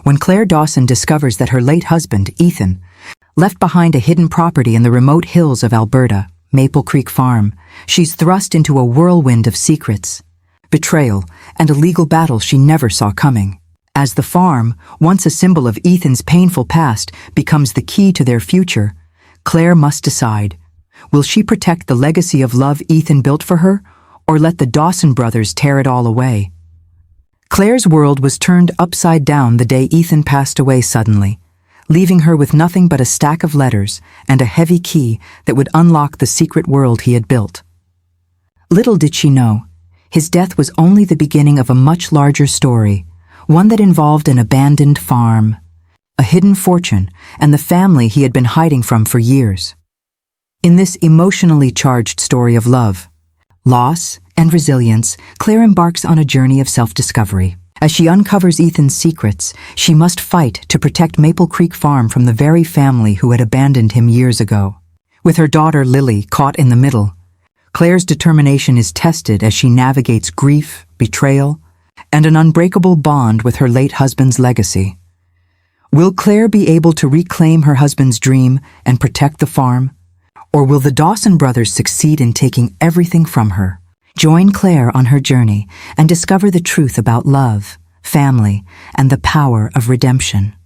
When Claire Dawson discovers that her late husband, Ethan, left behind a hidden property in the remote hills of Alberta, Maple Creek Farm, she's thrust into a whirlwind of secrets, betrayal, and a legal battle she never saw coming. As the farm, once a symbol of Ethan's painful past, becomes the key to their future, Claire must decide. Will she protect the legacy of love Ethan built for her, or let the Dawson brothers tear it all away? Claire's world was turned upside down the day Ethan passed away suddenly, leaving her with nothing but a stack of letters and a heavy key that would unlock the secret world he had built. Little did she know, his death was only the beginning of a much larger story, one that involved an abandoned farm, a hidden fortune, and the family he had been hiding from for years. In this emotionally charged story of love, loss, and resilience, Claire embarks on a journey of self-discovery. As she uncovers Ethan's secrets, she must fight to protect Maple Creek Farm from the very family who had abandoned him years ago. With her daughter Lily caught in the middle, Claire's determination is tested as she navigates grief, betrayal, and an unbreakable bond with her late husband's legacy. Will Claire be able to reclaim her husband's dream and protect the farm? Or will the Dawson brothers succeed in taking everything from her? Join Claire on her journey and discover the truth about love, family, and the power of redemption.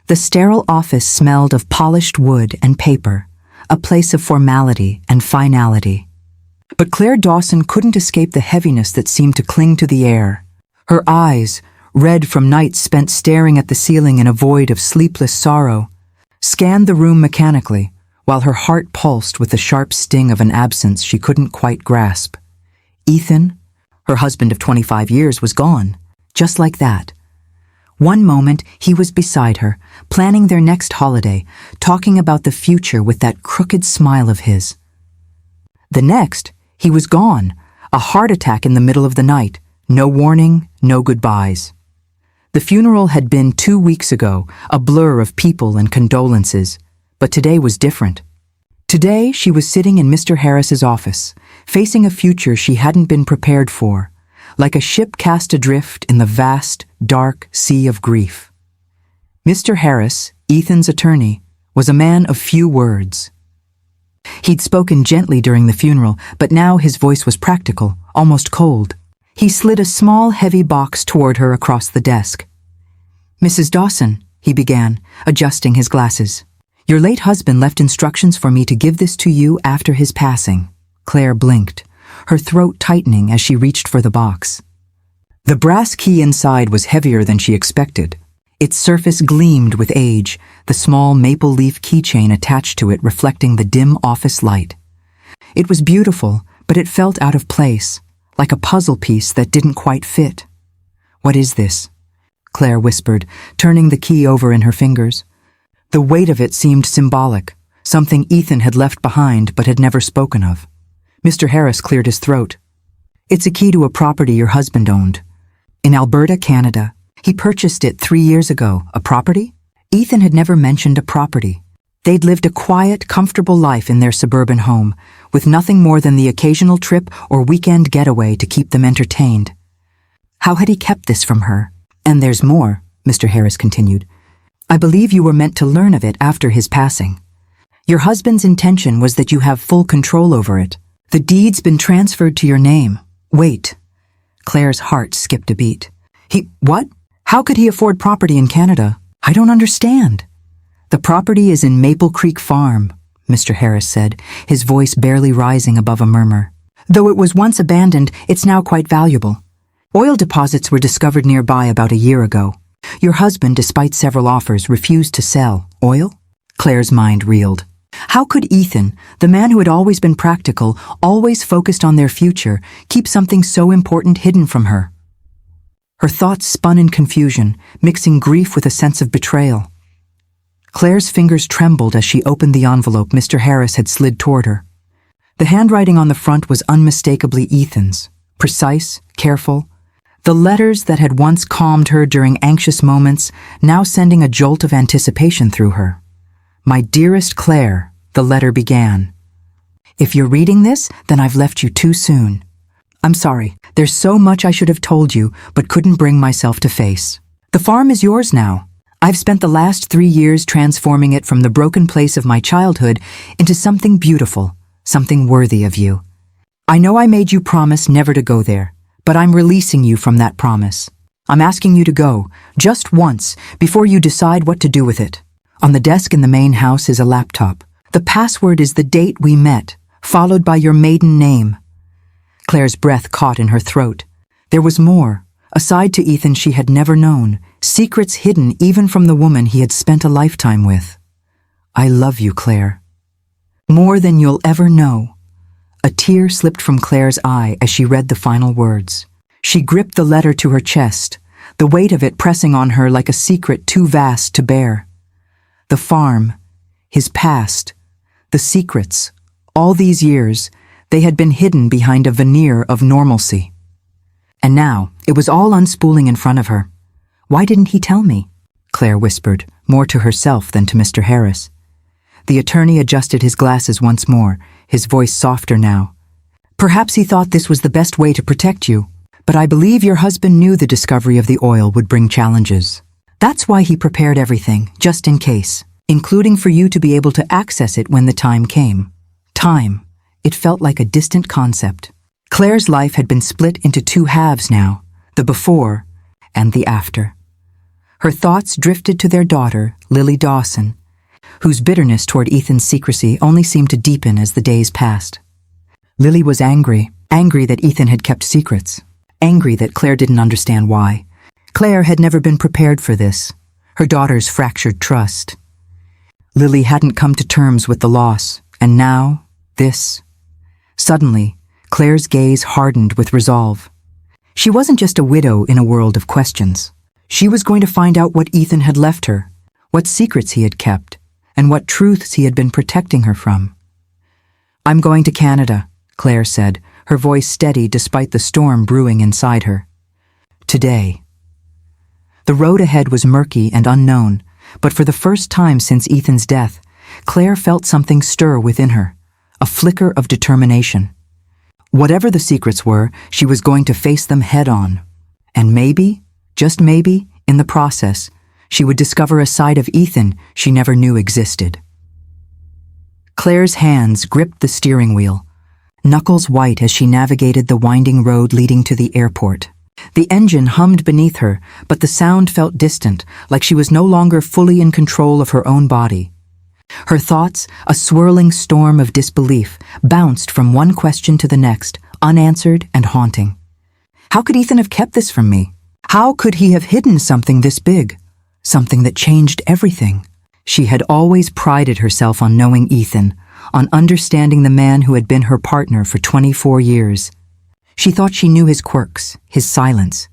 The sterile office smelled of polished wood and paper, a place of formality and finality. But Claire Dawson couldn't escape the heaviness that seemed to cling to the air. Her eyes, red from nights spent staring at the ceiling in a void of sleepless sorrow, scanned the room mechanically, while her heart pulsed with the sharp sting of an absence she couldn't quite grasp. Ethan, her husband of 25 years, was gone, just like that. One moment, he was beside her, planning their next holiday, talking about the future with that crooked smile of his. The next, he was gone, a heart attack in the middle of the night, no warning, no goodbyes. The funeral had been 2 weeks ago, a blur of people and condolences, but today was different. Today, she was sitting in Mr. Harris's office, facing a future she hadn't been prepared for, like a ship cast adrift in the vast, dark sea of grief. Mr. Harris, Ethan's attorney, was a man of few words. He'd spoken gently during the funeral, but now his voice was practical, almost cold. He slid a small, heavy box toward her across the desk. "Mrs. Dawson," he began, adjusting his glasses. "Your late husband left instructions for me to give this to you after his passing." Claire blinked, her throat tightening as she reached for the box. The brass key inside was heavier than she expected. Its surface gleamed with age, the small maple leaf keychain attached to it reflecting the dim office light. It was beautiful, but it felt out of place, like a puzzle piece that didn't quite fit. "What is this?" Claire whispered, turning the key over in her fingers. The weight of it seemed symbolic, something Ethan had left behind but had never spoken of. Mr. Harris cleared his throat. "It's a key to a property your husband owned. In Alberta, Canada. He purchased it 3 years ago. A property?" Ethan had never mentioned a property. They'd lived a quiet, comfortable life in their suburban home, with nothing more than the occasional trip or weekend getaway to keep them entertained. How had he kept this from her? "And there's more," Mr. Harris continued. "I believe you were meant to learn of it after his passing. Your husband's intention was that you have full control over it. The deed's been transferred to your name." "Wait." Claire's heart skipped a beat. What? How could he afford property in Canada? I don't understand." "The property is in Maple Creek Farm," Mr. Harris said, his voice barely rising above a murmur. "Though it was once abandoned, it's now quite valuable. Oil deposits were discovered nearby about a year ago. Your husband, despite several offers, refused to sell. Oil?" Claire's mind reeled. How could Ethan, the man who had always been practical, always focused on their future, keep something so important hidden from her? Her thoughts spun in confusion, mixing grief with a sense of betrayal. Claire's fingers trembled as she opened the envelope Mr. Harris had slid toward her. The handwriting on the front was unmistakably Ethan's, precise, careful. The letters that had once calmed her during anxious moments, now sending a jolt of anticipation through her. "My dearest Claire," the letter began. "If you're reading this, then I've left you too soon. I'm sorry, there's so much I should have told you, but couldn't bring myself to face. The farm is yours now, I've spent the last 3 years transforming it from the broken place of my childhood into something beautiful, something worthy of you. I know I made you promise never to go there, but I'm releasing you from that promise. I'm asking you to go, just once, before you decide what to do with it. On the desk in the main house is a laptop. The password is the date we met, followed by your maiden name. Claire's breath caught in her throat. There was more, a side to Ethan she had never known, secrets hidden even from the woman he had spent a lifetime with. I love you, Claire. More than you'll ever know. A tear slipped from Claire's eye as she read the final words. She gripped the letter to her chest, the weight of it pressing on her like a secret too vast to bear. The farm, his past, the secrets, all these years, they had been hidden behind a veneer of normalcy. And now, it was all unspooling in front of her. Why didn't he tell me? Claire whispered, more to herself than to Mr. Harris. The attorney adjusted his glasses once more, his voice softer now. Perhaps he thought this was the best way to protect you, but I believe your husband knew the discovery of the oil would bring challenges. That's why he prepared everything, just in case, including for you to be able to access it when the time came. Time. It felt like a distant concept. Claire's life had been split into 2 halves now, the before and the after. Her thoughts drifted to their daughter, Lily Dawson, whose bitterness toward Ethan's secrecy only seemed to deepen as the days passed. Lily was angry that Ethan had kept secrets, angry that Claire didn't understand why. Claire had never been prepared for this, her daughter's fractured trust. Lily hadn't come to terms with the loss, and now, this. Suddenly, Claire's gaze hardened with resolve. She wasn't just a widow in a world of questions. She was going to find out what Ethan had left her, what secrets he had kept, and what truths he had been protecting her from. I'm going to Canada, Claire said, her voice steady despite the storm brewing inside her. Today. The road ahead was murky and unknown, but for the first time since Ethan's death, Claire felt something stir within her, a flicker of determination. Whatever the secrets were, she was going to face them head-on. And maybe, just maybe, in the process, she would discover a side of Ethan she never knew existed. Claire's hands gripped the steering wheel, knuckles white as she navigated the winding road leading to the airport. The engine hummed beneath her, but the sound felt distant, like she was no longer fully in control of her own body. Her thoughts, a swirling storm of disbelief, bounced from one question to the next, unanswered and haunting. How could Ethan have kept this from me? How could he have hidden something this big? Something that changed everything? She had always prided herself on knowing Ethan, on understanding the man who had been her partner for 24 years. She thought she knew his quirks, his silence,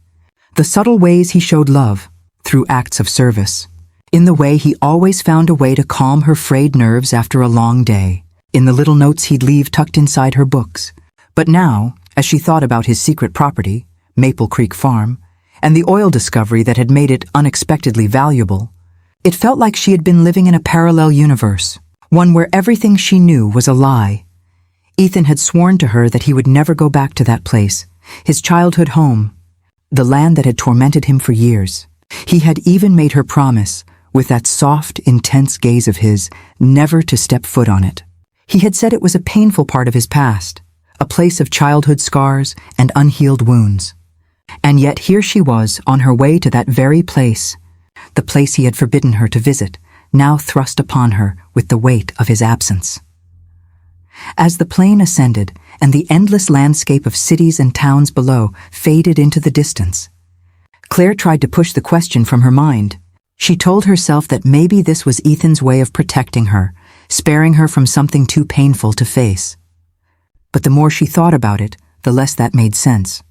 the subtle ways he showed love, through acts of service, in the way he always found a way to calm her frayed nerves after a long day, in the little notes he'd leave tucked inside her books. But now, as she thought about his secret property, Maple Creek Farm, and the oil discovery that had made it unexpectedly valuable, it felt like she had been living in a parallel universe, one where everything she knew was a lie. Ethan had sworn to her that he would never go back to that place, his childhood home, the land that had tormented him for years. He had even made her promise, with that soft, intense gaze of his, never to step foot on it. He had said it was a painful part of his past, a place of childhood scars and unhealed wounds. And yet here she was, on her way to that very place, the place he had forbidden her to visit, now thrust upon her with the weight of his absence. As the plane ascended and the endless landscape of cities and towns below faded into the distance, Claire tried to push the question from her mind. She told herself that maybe this was Ethan's way of protecting her, sparing her from something too painful to face. But the more she thought about it, the less that made sense.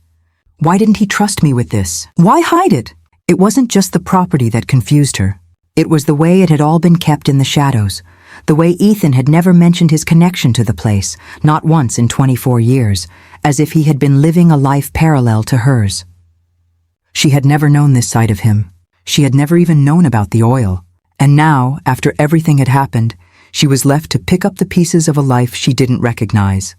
Why didn't he trust me with this? Why hide it? It wasn't just the property that confused her. It was the way it had all been kept in the shadows, the way Ethan had never mentioned his connection to the place, not once in 24 years, as if he had been living a life parallel to hers. She had never known this side of him. She had never even known about the oil. And now, after everything had happened, she was left to pick up the pieces of a life she didn't recognize.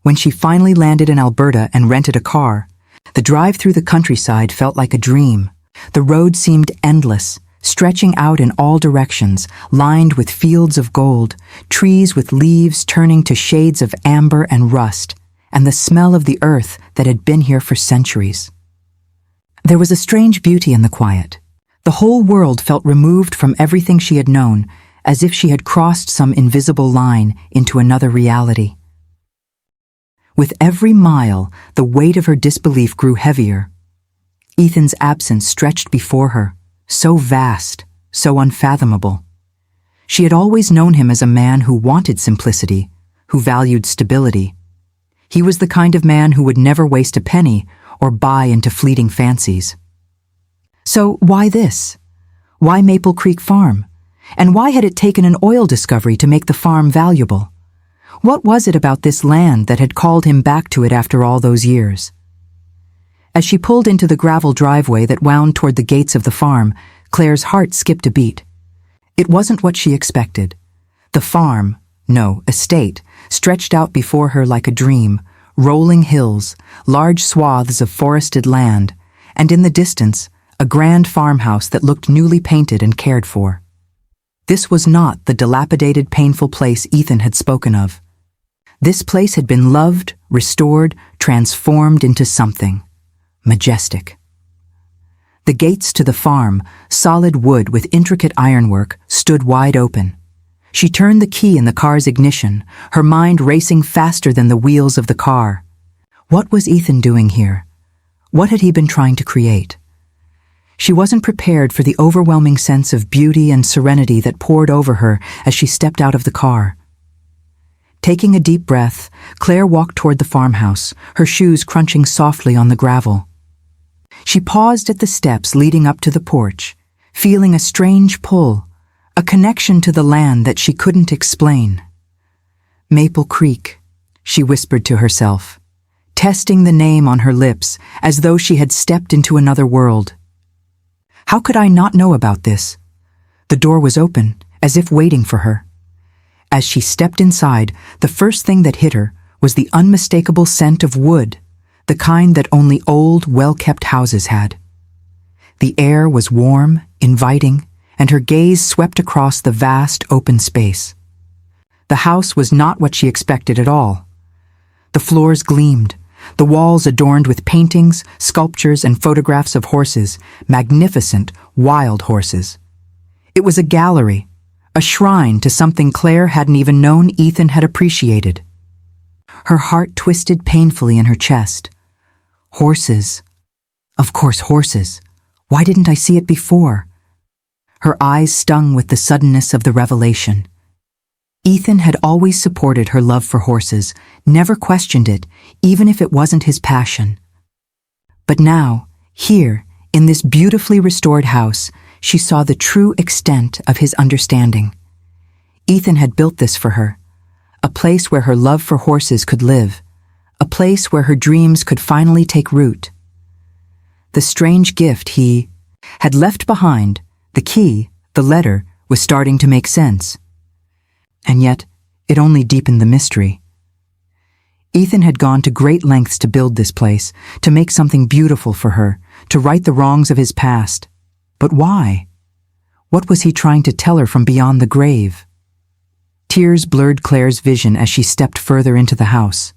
When she finally landed in Alberta and rented a car, the drive through the countryside felt like a dream. The road seemed endless, stretching out in all directions, lined with fields of gold, trees with leaves turning to shades of amber and rust, and the smell of the earth that had been here for centuries. There was a strange beauty in the quiet. The whole world felt removed from everything she had known, as if she had crossed some invisible line into another reality. With every mile, the weight of her disbelief grew heavier. Ethan's absence stretched before her, so vast, so unfathomable. She had always known him as a man who wanted simplicity, who valued stability. He was the kind of man who would never waste a penny or buy into fleeting fancies. So why this? Why Maple Creek Farm? And why had it taken an oil discovery to make the farm valuable? What was it about this land that had called him back to it after all those years? As she pulled into the gravel driveway that wound toward the gates of the farm, Claire's heart skipped a beat. It wasn't what she expected. The farm, no, estate, stretched out before her like a dream, rolling hills, large swaths of forested land, and in the distance, a grand farmhouse that looked newly painted and cared for. This was not the dilapidated, painful place Ethan had spoken of. This place had been loved, restored, transformed into something majestic. The gates to the farm, solid wood with intricate ironwork, stood wide open. She turned the key in the car's ignition, her mind racing faster than the wheels of the car. What was Ethan doing here? What had he been trying to create? She wasn't prepared for the overwhelming sense of beauty and serenity that poured over her as she stepped out of the car. Taking a deep breath, Claire walked toward the farmhouse, her shoes crunching softly on the gravel. She paused at the steps leading up to the porch, feeling a strange pull, a connection to the land that she couldn't explain. Maple Creek, she whispered to herself, testing the name on her lips as though she had stepped into another world. How could I not know about this? The door was open, as if waiting for her. As she stepped inside, the first thing that hit her was the unmistakable scent of wood, the kind that only old, well-kept houses had. The air was warm, inviting, and her gaze swept across the vast, open space. The house was not what she expected at all. The floors gleamed, the walls adorned with paintings, sculptures, and photographs of horses, magnificent, wild horses. It was a gallery, a shrine to something Claire hadn't even known Ethan had appreciated. Her heart twisted painfully in her chest. Horses. Of course, horses. Why didn't I see it before? Her eyes stung with the suddenness of the revelation. Ethan had always supported her love for horses, never questioned it, even if it wasn't his passion. But now, here, in this beautifully restored house, she saw the true extent of his understanding. Ethan had built this for her, a place where her love for horses could live, a place where her dreams could finally take root. The strange gift he had left behind, the key, the letter, was starting to make sense. And yet, it only deepened the mystery. Ethan had gone to great lengths to build this place, to make something beautiful for her, to right the wrongs of his past. But why? What was he trying to tell her from beyond the grave? Tears blurred Claire's vision as she stepped further into the house.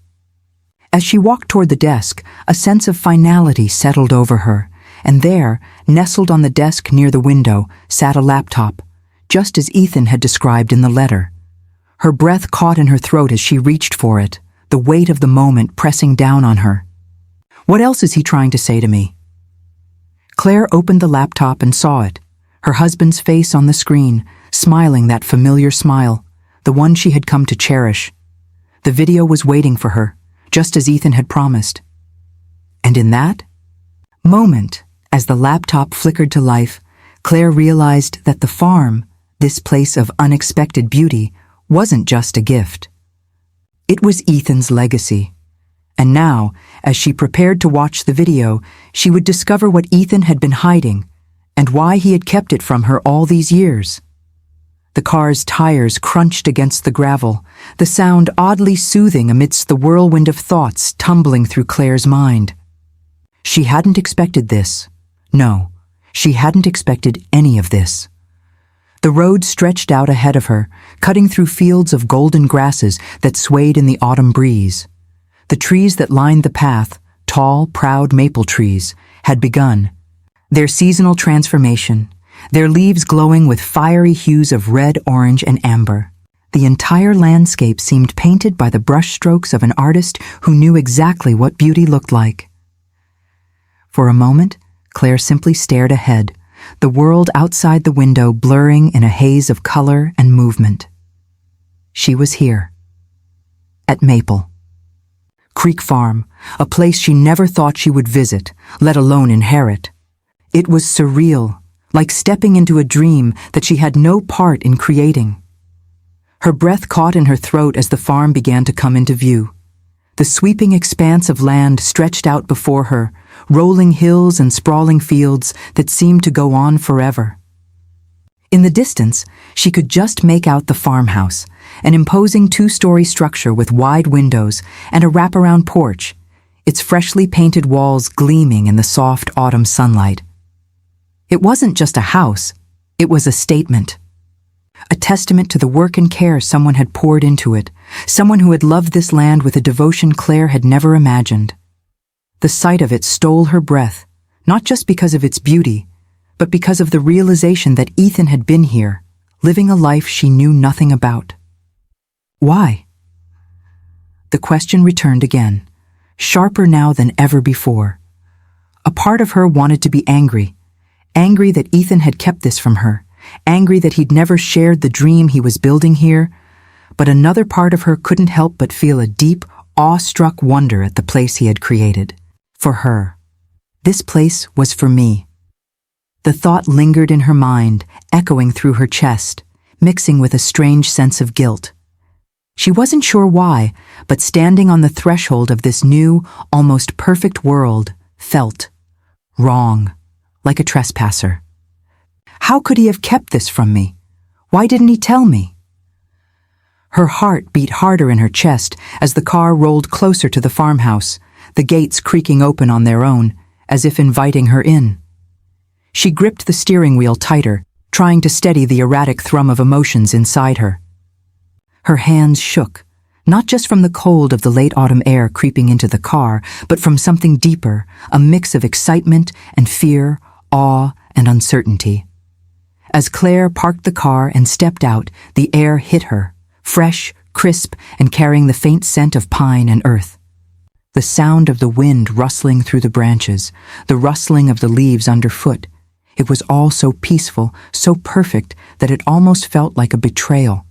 As she walked toward the desk, a sense of finality settled over her, and there, nestled on the desk near the window, sat a laptop, just as Ethan had described in the letter. Her breath caught in her throat as she reached for it, the weight of the moment pressing down on her. What else is he trying to say to me? Claire opened the laptop and saw it, her husband's face on the screen, smiling that familiar smile, the one she had come to cherish. The video was waiting for her, just as Ethan had promised. And in that moment, as the laptop flickered to life, Claire realized that the farm, this place of unexpected beauty, wasn't just a gift. It was Ethan's legacy. And now, as she prepared to watch the video, she would discover what Ethan had been hiding and why he had kept it from her all these years. The car's tires crunched against the gravel, the sound oddly soothing amidst the whirlwind of thoughts tumbling through Claire's mind. She hadn't expected this. No, She hadn't expected any of this. The road stretched out ahead of her, cutting through fields of golden grasses that swayed in the autumn breeze. The trees that lined the path, tall, proud maple trees, had begun their seasonal transformation, their leaves glowing with fiery hues of red, orange, and amber. The entire landscape seemed painted by the brushstrokes of an artist who knew exactly what beauty looked like. For a moment, Claire simply stared ahead, the world outside the window blurring in a haze of color and movement. She was here. At Maple Creek Farm, a place she never thought she would visit, let alone inherit. It was surreal, like stepping into a dream that she had no part in creating. Her breath caught in her throat as the farm began to come into view. The sweeping expanse of land stretched out before her, rolling hills and sprawling fields that seemed to go on forever. In the distance, she could just make out the farmhouse, an imposing two-story structure with wide windows and a wraparound porch, its freshly painted walls gleaming in the soft autumn sunlight. It wasn't just a house, it was a statement. A testament to the work and care someone had poured into it, someone who had loved this land with a devotion Claire had never imagined. The sight of it stole her breath, not just because of its beauty, but because of the realization that Ethan had been here, living a life she knew nothing about. Why? The question returned again, sharper now than ever before. A part of her wanted to be angry that Ethan had kept this from her, angry that he'd never shared the dream he was building here, but another part of her couldn't help but feel a deep, awe-struck wonder at the place he had created. For her. This place was for me. The thought lingered in her mind, echoing through her chest, mixing with a strange sense of guilt. She wasn't sure why, but standing on the threshold of this new, almost perfect world, felt wrong, like a trespasser. How could he have kept this from me? Why didn't he tell me? Her heart beat harder in her chest as the car rolled closer to the farmhouse, the gates creaking open on their own, as if inviting her in. She gripped the steering wheel tighter, trying to steady the erratic thrum of emotions inside her. Her hands shook, not just from the cold of the late autumn air creeping into the car, but from something deeper, a mix of excitement and fear, awe and uncertainty. As Claire parked the car and stepped out, the air hit her, fresh, crisp, and carrying the faint scent of pine and earth. The sound of the wind rustling through the branches, the rustling of the leaves underfoot, it was all so peaceful, so perfect, that it almost felt like a betrayal.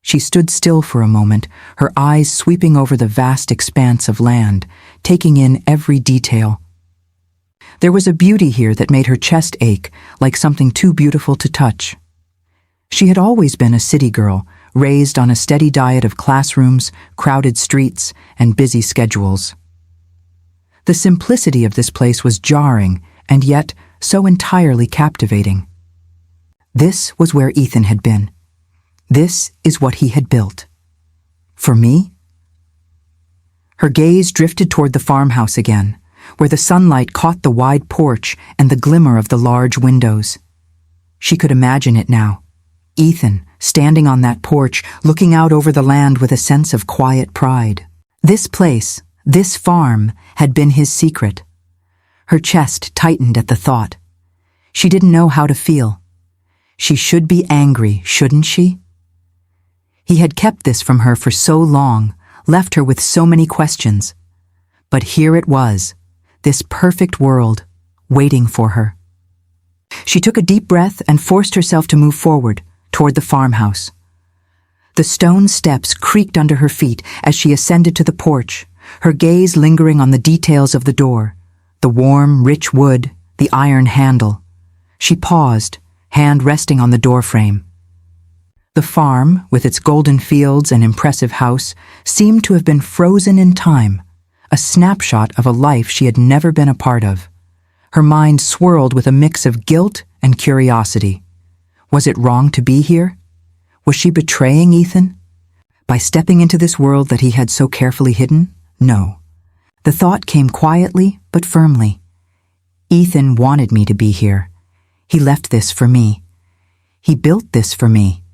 She stood still for a moment, her eyes sweeping over the vast expanse of land, taking in every detail. There was a beauty here that made her chest ache, like something too beautiful to touch. She had always been a city girl, raised on a steady diet of classrooms, crowded streets, and busy schedules. The simplicity of this place was jarring, and yet so entirely captivating. This was where Ethan had been. This is what he had built. For me? Her gaze drifted toward the farmhouse again, where the sunlight caught the wide porch and the glimmer of the large windows. She could imagine it now. Ethan, standing on that porch, looking out over the land with a sense of quiet pride. This place, this farm, had been his secret. Her chest tightened at the thought. She didn't know how to feel. She should be angry, shouldn't she? He had kept this from her for so long, left her with so many questions. But here it was, this perfect world, waiting for her. She took a deep breath and forced herself to move forward, toward the farmhouse. The stone steps creaked under her feet as she ascended to the porch, her gaze lingering on the details of the door, the warm, rich wood, the iron handle. She paused, hand resting on the doorframe. The farm, with its golden fields and impressive house, seemed to have been frozen in time, a snapshot of a life she had never been a part of. Her mind swirled with a mix of guilt and curiosity. Was it wrong to be here? Was she betraying Ethan? By stepping into this world that he had so carefully hidden? No. The thought came quietly but firmly. Ethan wanted me to be here. He left this for me. He built this for me.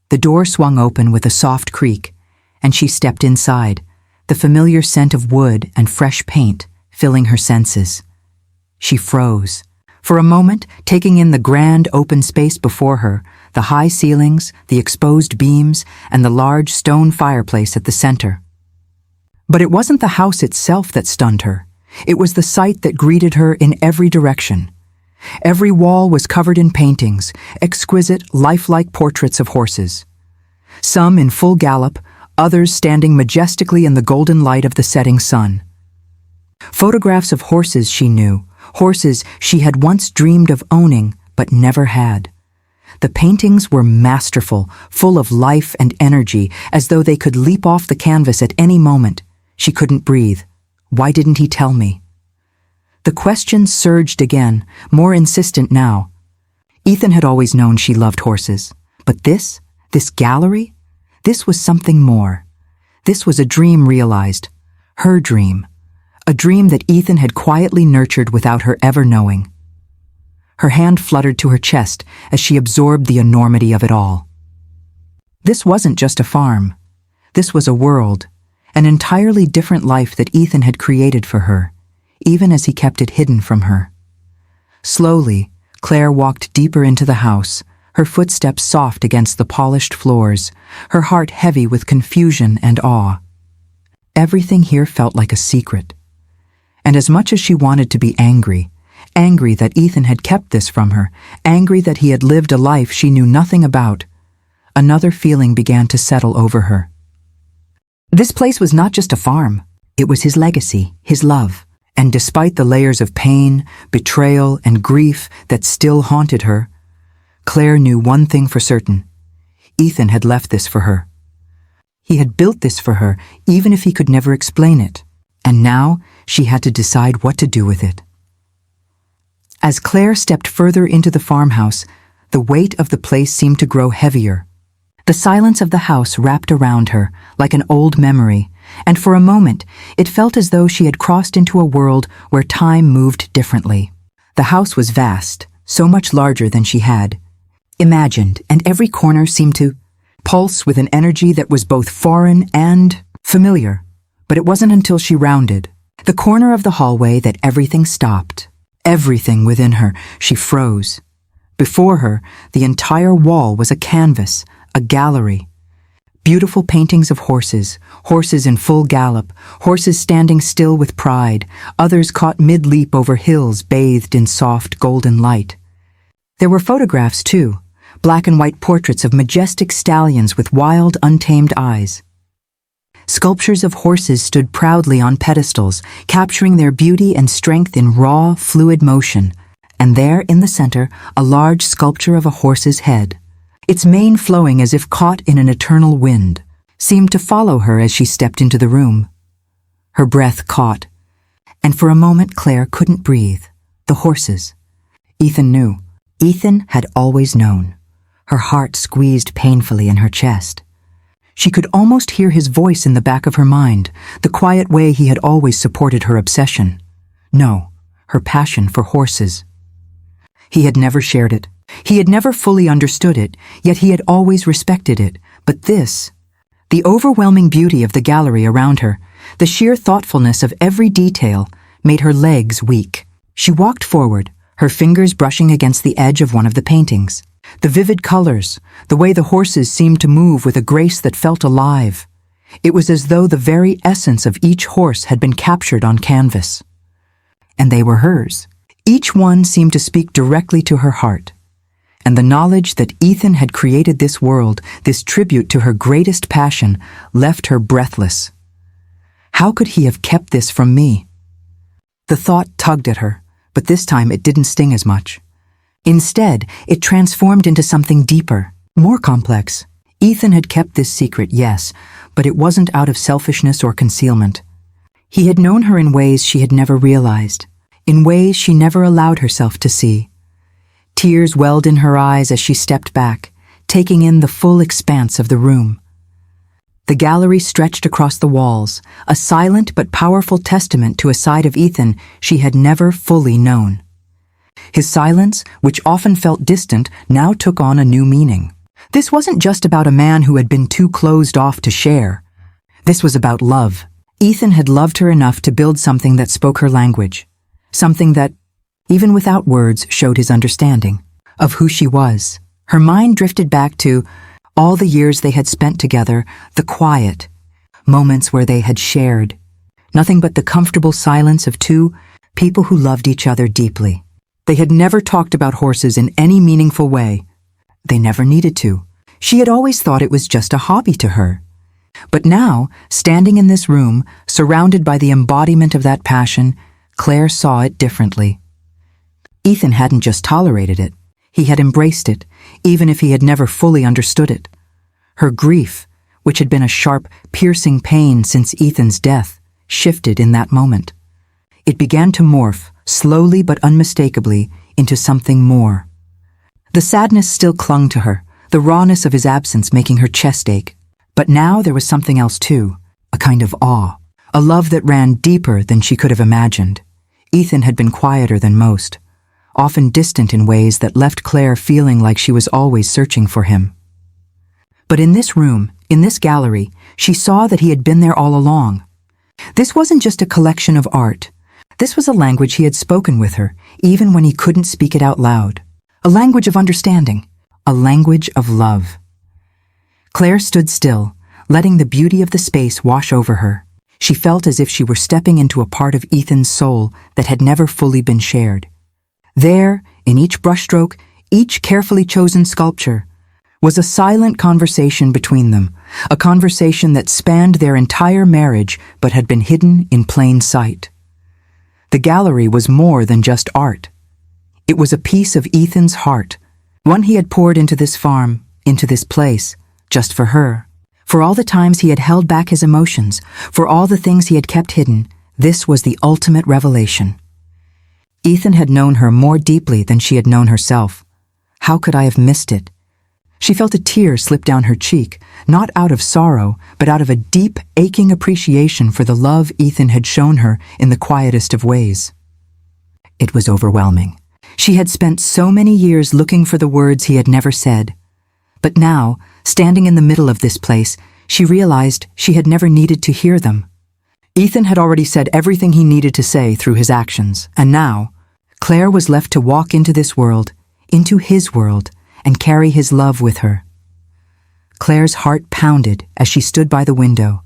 The door swung open with a soft creak, and she stepped inside, the familiar scent of wood and fresh paint filling her senses. She froze. For a moment, taking in the grand open space before her, the high ceilings, the exposed beams, and the large stone fireplace at the center. But it wasn't the house itself that stunned her. It was the sight that greeted her in every direction. Every wall was covered in paintings, exquisite, lifelike portraits of horses. Some in full gallop, others standing majestically in the golden light of the setting sun. Photographs of horses she knew, horses she had once dreamed of owning but never had. The paintings were masterful, full of life and energy, as though they could leap off the canvas at any moment. She couldn't breathe. Why didn't he tell me? The question surged again, more insistent now. Ethan had always known she loved horses. But this gallery? This was something more. This was a dream realized. Her dream. A dream that Ethan had quietly nurtured without her ever knowing. Her hand fluttered to her chest as she absorbed the enormity of it all. This wasn't just a farm. This was a world, an entirely different life that Ethan had created for her, even as he kept it hidden from her. Slowly, Claire walked deeper into the house, her footsteps soft against the polished floors, her heart heavy with confusion and awe. Everything here felt like a secret. And as much as she wanted to be angry that Ethan had kept this from her, angry that he had lived a life she knew nothing about, another feeling began to settle over her. This place was not just a farm. It was his legacy, his love. And despite the layers of pain, betrayal, and grief that still haunted her, Claire knew one thing for certain. Ethan had left this for her. He had built this for her, even if he could never explain it. And now she had to decide what to do with it. As Claire stepped further into the farmhouse, the weight of the place seemed to grow heavier. The silence of the house wrapped around her like an old memory, and for a moment it felt as though she had crossed into a world where time moved differently. The house was vast, so much larger than she had imagined, and every corner seemed to pulse with an energy that was both foreign and familiar. But it wasn't until she rounded the corner of the hallway that everything stopped. Everything within her, she froze. Before her, the entire wall was a canvas, a gallery. Beautiful paintings of horses, horses in full gallop, horses standing still with pride, others caught mid-leap over hills bathed in soft golden light. There were photographs, too, black and white portraits of majestic stallions with wild, untamed eyes. Sculptures of horses stood proudly on pedestals, capturing their beauty and strength in raw, fluid motion, and there, in the center, a large sculpture of a horse's head. Its mane flowing as if caught in an eternal wind, seemed to follow her as she stepped into the room. Her breath caught, and for a moment Claire couldn't breathe. The horses. Ethan knew. Ethan had always known. Her heart squeezed painfully in her chest. She could almost hear his voice in the back of her mind, the quiet way he had always supported her obsession. No, her passion for horses. He had never shared it. He had never fully understood it, yet he had always respected it. But this, the overwhelming beauty of the gallery around her, the sheer thoughtfulness of every detail, made her legs weak. She walked forward, her fingers brushing against the edge of one of the paintings. The vivid colors, the way the horses seemed to move with a grace that felt alive. It was as though the very essence of each horse had been captured on canvas. And they were hers. Each one seemed to speak directly to her heart. And the knowledge that Ethan had created this world, this tribute to her greatest passion, left her breathless. How could he have kept this from me? The thought tugged at her, but this time it didn't sting as much. Instead, it transformed into something deeper, more complex. Ethan had kept this secret, yes, but it wasn't out of selfishness or concealment. He had known her in ways she had never realized, in ways she never allowed herself to see. Tears welled in her eyes as she stepped back, taking in the full expanse of the room. The gallery stretched across the walls, a silent but powerful testament to a side of Ethan she had never fully known. His silence, which often felt distant, now took on a new meaning. This wasn't just about a man who had been too closed off to share. This was about love. Ethan had loved her enough to build something that spoke her language, something that, even without words, showed his understanding of who she was. Her mind drifted back to all the years they had spent together, the quiet moments where they had shared nothing but the comfortable silence of two people who loved each other deeply. They had never talked about horses in any meaningful way. They never needed to. She had always thought it was just a hobby to her. But now, standing in this room, surrounded by the embodiment of that passion, Claire saw it differently. Ethan hadn't just tolerated it. He had embraced it, even if he had never fully understood it. Her grief, which had been a sharp, piercing pain since Ethan's death, shifted in that moment. It began to morph, slowly but unmistakably, into something more. The sadness still clung to her, the rawness of his absence making her chest ache. But now there was something else too, a kind of awe, a love that ran deeper than she could have imagined. Ethan had been quieter than most, often distant in ways that left Claire feeling like she was always searching for him. But in this room, in this gallery, she saw that he had been there all along. This wasn't just a collection of art. This was a language he had spoken with her, even when he couldn't speak it out loud. A language of understanding, a language of love. Claire stood still, letting the beauty of the space wash over her. She felt as if she were stepping into a part of Ethan's soul that had never fully been shared. There, in each brushstroke, each carefully chosen sculpture, was a silent conversation between them, a conversation that spanned their entire marriage but had been hidden in plain sight. The gallery was more than just art. It was a piece of Ethan's heart, one he had poured into this farm, into this place, just for her. For all the times he had held back his emotions, for all the things he had kept hidden, this was the ultimate revelation. Ethan had known her more deeply than she had known herself. How could I have missed it? She felt a tear slip down her cheek, not out of sorrow, but out of a deep, aching appreciation for the love Ethan had shown her in the quietest of ways. It was overwhelming. She had spent so many years looking for the words he had never said. But now, standing in the middle of this place, she realized she had never needed to hear them. Ethan had already said everything he needed to say through his actions, and now, Claire was left to walk into this world, into his world, and carry his love with her. Claire's heart pounded as she stood by the window,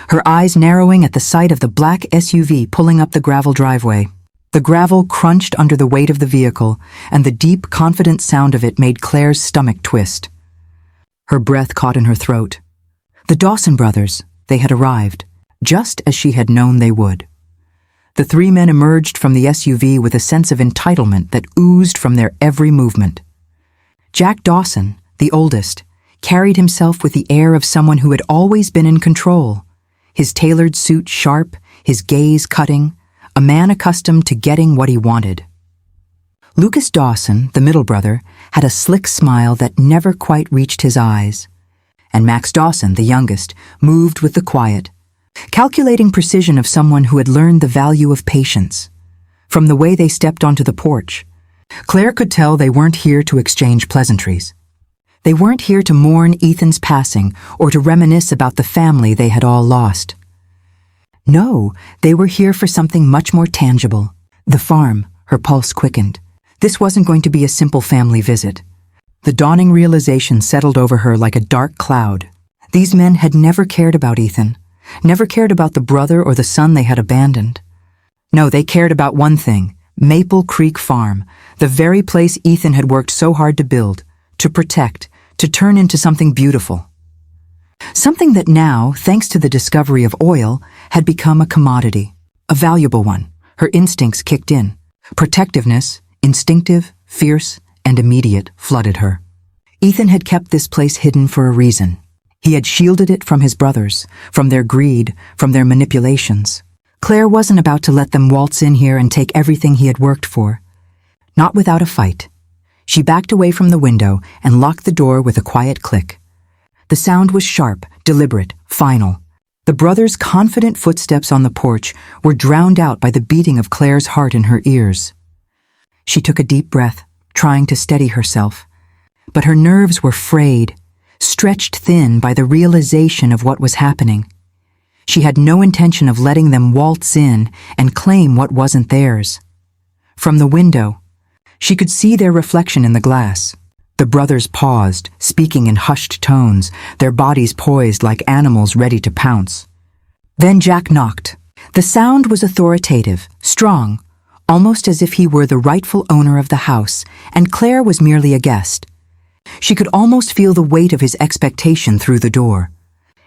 her eyes narrowing at the sight of the black SUV pulling up the gravel driveway. The gravel crunched under the weight of the vehicle, and the deep, confident sound of it made Claire's stomach twist. Her breath caught in her throat. The Dawson brothers, they had arrived, just as she had known they would. The three men emerged from the SUV with a sense of entitlement that oozed from their every movement. Jack Dawson, the oldest, carried himself with the air of someone who had always been in control, his tailored suit sharp, his gaze cutting, a man accustomed to getting what he wanted. Lucas Dawson, the middle brother, had a slick smile that never quite reached his eyes, and Max Dawson, the youngest, moved with the quiet, calculating precision of someone who had learned the value of patience. From the way they stepped onto the porch, Claire could tell they weren't here to exchange pleasantries. They weren't here to mourn Ethan's passing or to reminisce about the family they had all lost. No, they were here for something much more tangible. The farm, her pulse quickened. This wasn't going to be a simple family visit. The dawning realization settled over her like a dark cloud. These men had never cared about Ethan, never cared about the brother or the son they had abandoned. No, they cared about one thing, Maple Creek Farm, the very place Ethan had worked so hard to build, to protect, to turn into something beautiful. Something that now, thanks to the discovery of oil, had become a commodity, a valuable one. Her instincts kicked in. Protectiveness, instinctive, fierce, and immediate, flooded her. Ethan had kept this place hidden for a reason. He had shielded it from his brothers, from their greed, from their manipulations. Claire wasn't about to let them waltz in here and take everything he had worked for. Not without a fight. She backed away from the window and locked the door with a quiet click. The sound was sharp, deliberate, final. The brothers' confident footsteps on the porch were drowned out by the beating of Claire's heart in her ears. She took a deep breath, trying to steady herself. But her nerves were frayed, stretched thin by the realization of what was happening. She had no intention of letting them waltz in and claim what wasn't theirs. From the window, she could see their reflection in the glass. The brothers paused, speaking in hushed tones, their bodies poised like animals ready to pounce. Then Jack knocked. The sound was authoritative, strong, almost as if he were the rightful owner of the house, and Claire was merely a guest. She could almost feel the weight of his expectation through the door.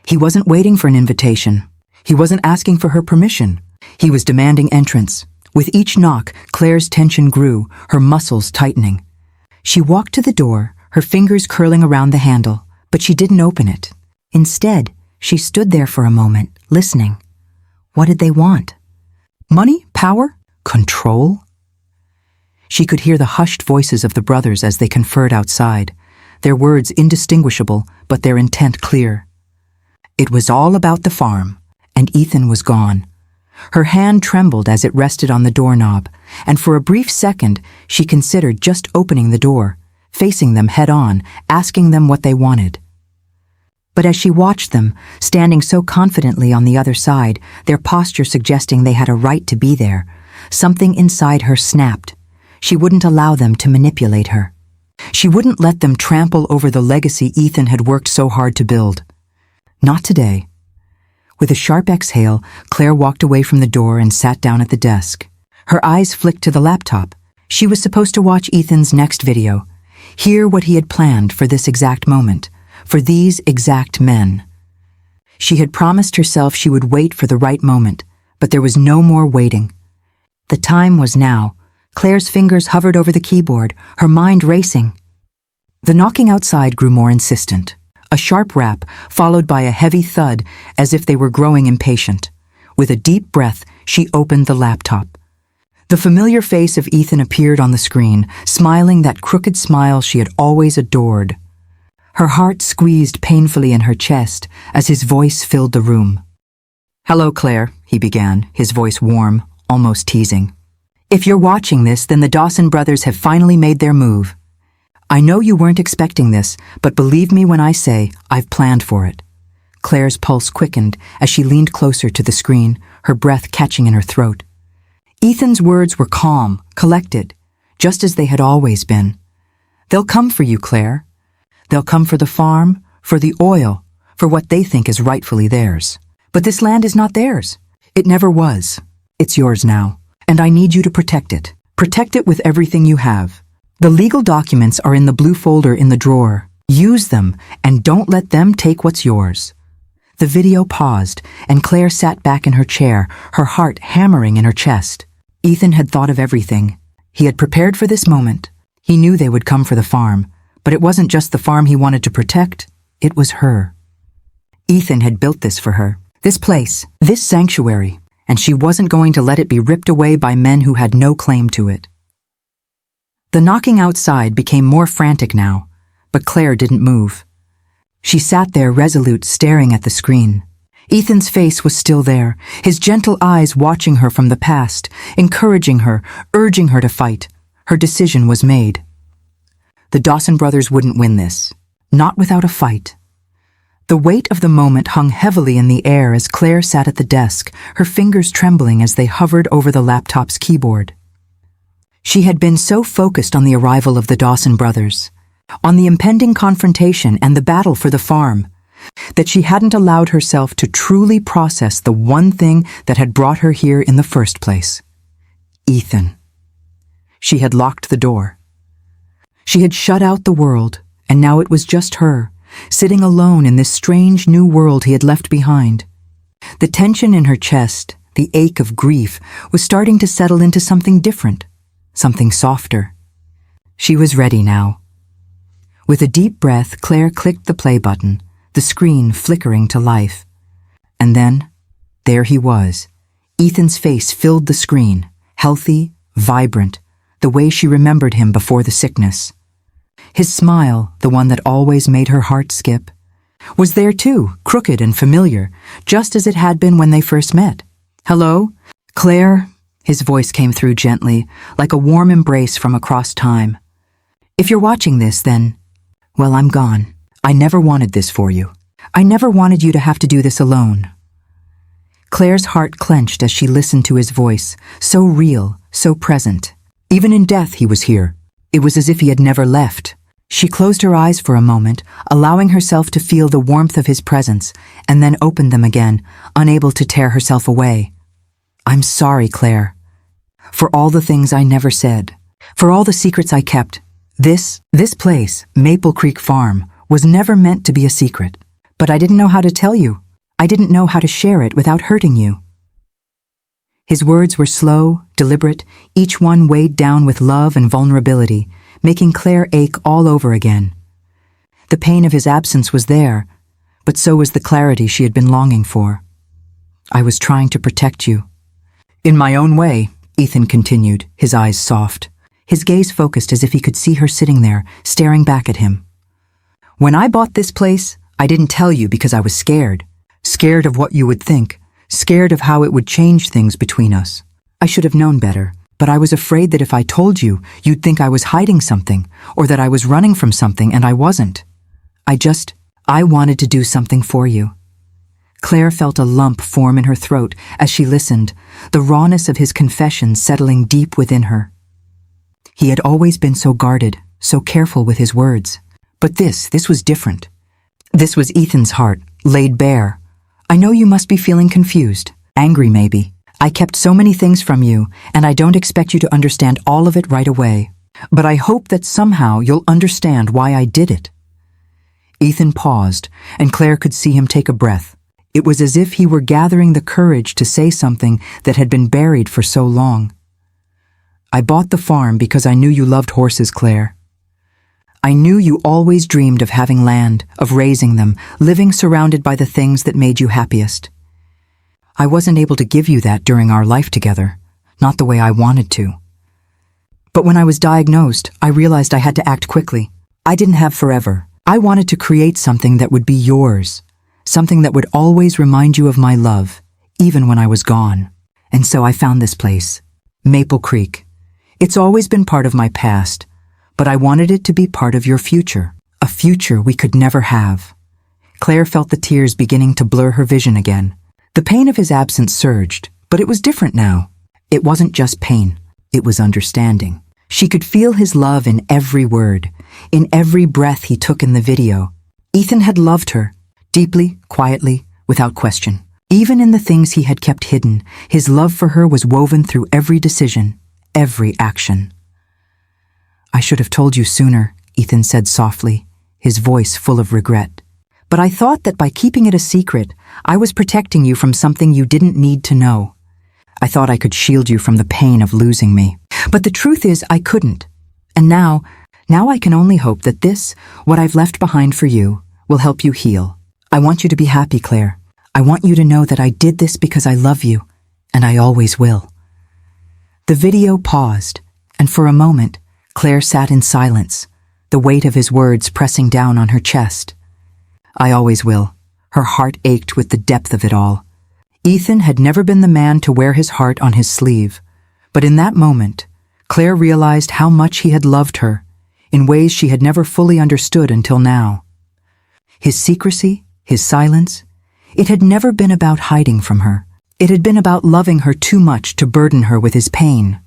He wasn't waiting for an invitation. He wasn't asking for her permission. He was demanding entrance. With each knock, Claire's tension grew, her muscles tightening. She walked to the door, her fingers curling around the handle, but she didn't open it. Instead, she stood there for a moment, listening. What did they want? Money? Power? Control? She could hear the hushed voices of the brothers as they conferred outside, their words indistinguishable, but their intent clear. It was all about the farm, and Ethan was gone. Her hand trembled as it rested on the doorknob, and for a brief second she considered just opening the door, facing them head-on, asking them what they wanted. But as she watched them, standing so confidently on the other side, their posture suggesting they had a right to be there, something inside her snapped. She wouldn't allow them to manipulate her. She wouldn't let them trample over the legacy Ethan had worked so hard to build. Not today. With a sharp exhale, Claire walked away from the door and sat down at the desk. Her eyes flicked to the laptop. She was supposed to watch Ethan's next video, hear what he had planned for this exact moment, for these exact men. She had promised herself she would wait for the right moment, but there was no more waiting. The time was now. Claire's fingers hovered over the keyboard, her mind racing. The knocking outside grew more insistent. A sharp rap, followed by a heavy thud, as if they were growing impatient. With a deep breath, she opened the laptop. The familiar face of Ethan appeared on the screen, smiling that crooked smile she had always adored. Her heart squeezed painfully in her chest as his voice filled the room. "Hello, Claire," he began, his voice warm, almost teasing. "If you're watching this, then the Dawson brothers have finally made their move. I know you weren't expecting this, but believe me when I say I've planned for it." Claire's pulse quickened as she leaned closer to the screen, her breath catching in her throat. Ethan's words were calm, collected, just as they had always been. "They'll come for you, Claire. They'll come for the farm, for the oil, for what they think is rightfully theirs. But this land is not theirs. It never was. It's yours now, and I need you to protect it. Protect it with everything you have. The legal documents are in the blue folder in the drawer. Use them, and don't let them take what's yours." The video paused, and Claire sat back in her chair, her heart hammering in her chest. Ethan had thought of everything. He had prepared for this moment. He knew they would come for the farm, but it wasn't just the farm he wanted to protect, it was her. Ethan had built this for her, this place, this sanctuary, and she wasn't going to let it be ripped away by men who had no claim to it. The knocking outside became more frantic now, but Claire didn't move. She sat there resolute, staring at the screen. Ethan's face was still there, his gentle eyes watching her from the past, encouraging her, urging her to fight. Her decision was made. The Dawson brothers wouldn't win this, not without a fight. The weight of the moment hung heavily in the air as Claire sat at the desk, her fingers trembling as they hovered over the laptop's keyboard. She had been so focused on the arrival of the Dawson brothers, on the impending confrontation and the battle for the farm, that she hadn't allowed herself to truly process the one thing that had brought her here in the first place. Ethan. She had locked the door. She had shut out the world, and now it was just her, sitting alone in this strange new world he had left behind. The tension in her chest, the ache of grief, was starting to settle into something different. Something softer. She was ready now. With a deep breath, Claire clicked the play button, the screen flickering to life. And then, there he was. Ethan's face filled the screen, healthy, vibrant, the way she remembered him before the sickness. His smile, the one that always made her heart skip. was there too, crooked and familiar, just as it had been when they first met. "Hello? Claire?" His voice came through gently, like a warm embrace from across time. "If you're watching this, then, well, I'm gone. I never wanted this for you. I never wanted you to have to do this alone." Claire's heart clenched as she listened to his voice, so real, so present. Even in death he was here. It was as if he had never left. She closed her eyes for a moment, allowing herself to feel the warmth of his presence, and then opened them again, unable to tear herself away. "I'm sorry, Claire. For all the things I never said. For all the secrets I kept. This place, Maple Creek Farm, was never meant to be a secret. But I didn't know how to tell you. I didn't know how to share it without hurting you." His words were slow, deliberate, each one weighed down with love and vulnerability, making Claire ache all over again. The pain of his absence was there, but so was the clarity she had been longing for. "I was trying to protect you." "In my own way," Ethan continued, his eyes soft. His gaze focused as if he could see her sitting there, staring back at him. "When I bought this place, I didn't tell you because I was scared. Scared of what you would think, scared of how it would change things between us. I should have known better, but I was afraid that if I told you, you'd think I was hiding something, or that I was running from something, and I wasn't. I wanted to do something for you." Claire felt a lump form in her throat as she listened, the rawness of his confession settling deep within her. He had always been so guarded, so careful with his words. But this was different. This was Ethan's heart, laid bare. "I know you must be feeling confused, angry maybe. I kept so many things from you, and I don't expect you to understand all of it right away. But I hope that somehow you'll understand why I did it." Ethan paused, and Claire could see him take a breath. It was as if he were gathering the courage to say something that had been buried for so long. "I bought the farm because I knew you loved horses, Claire. I knew you always dreamed of having land, of raising them, living surrounded by the things that made you happiest. I wasn't able to give you that during our life together, not the way I wanted to. But when I was diagnosed, I realized I had to act quickly. I didn't have forever. I wanted to create something that would be yours, something that would always remind you of my love, even when I was gone. And so I found this place, Maple Creek. It's always been part of my past, but I wanted it to be part of your future, a future we could never have." Claire felt the tears beginning to blur her vision again. The pain of his absence surged, but it was different now. It wasn't just pain, it was understanding. She could feel his love in every word, in every breath he took in the video. Ethan had loved her, deeply, quietly, without question. Even in the things he had kept hidden, his love for her was woven through every decision, every action. "I should have told you sooner," Ethan said softly, his voice full of regret. "But I thought that by keeping it a secret, I was protecting you from something you didn't need to know. I thought I could shield you from the pain of losing me. But the truth is I couldn't. And now I can only hope that this, what I've left behind for you, will help you heal. I want you to be happy, Claire. I want you to know that I did this because I love you, and I always will." The video paused, and for a moment, Claire sat in silence, the weight of his words pressing down on her chest. "I always will." Her heart ached with the depth of it all. Ethan had never been the man to wear his heart on his sleeve, but in that moment, Claire realized how much he had loved her, in ways she had never fully understood until now. His secrecy, his silence, it had never been about hiding from her. It had been about loving her too much to burden her with his pain.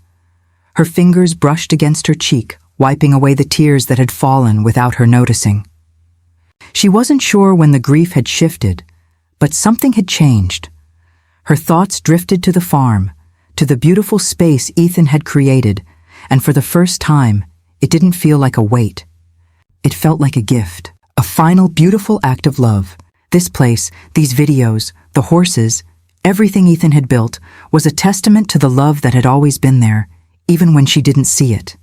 Her fingers brushed against her cheek, wiping away the tears that had fallen without her noticing. She wasn't sure when the grief had shifted, but something had changed. Her thoughts drifted to the farm, to the beautiful space Ethan had created, and for the first time, it didn't feel like a weight. It felt like a gift, a final beautiful act of love. This place, these videos, the horses, everything Ethan had built was a testament to the love that had always been there, even when she didn't see it.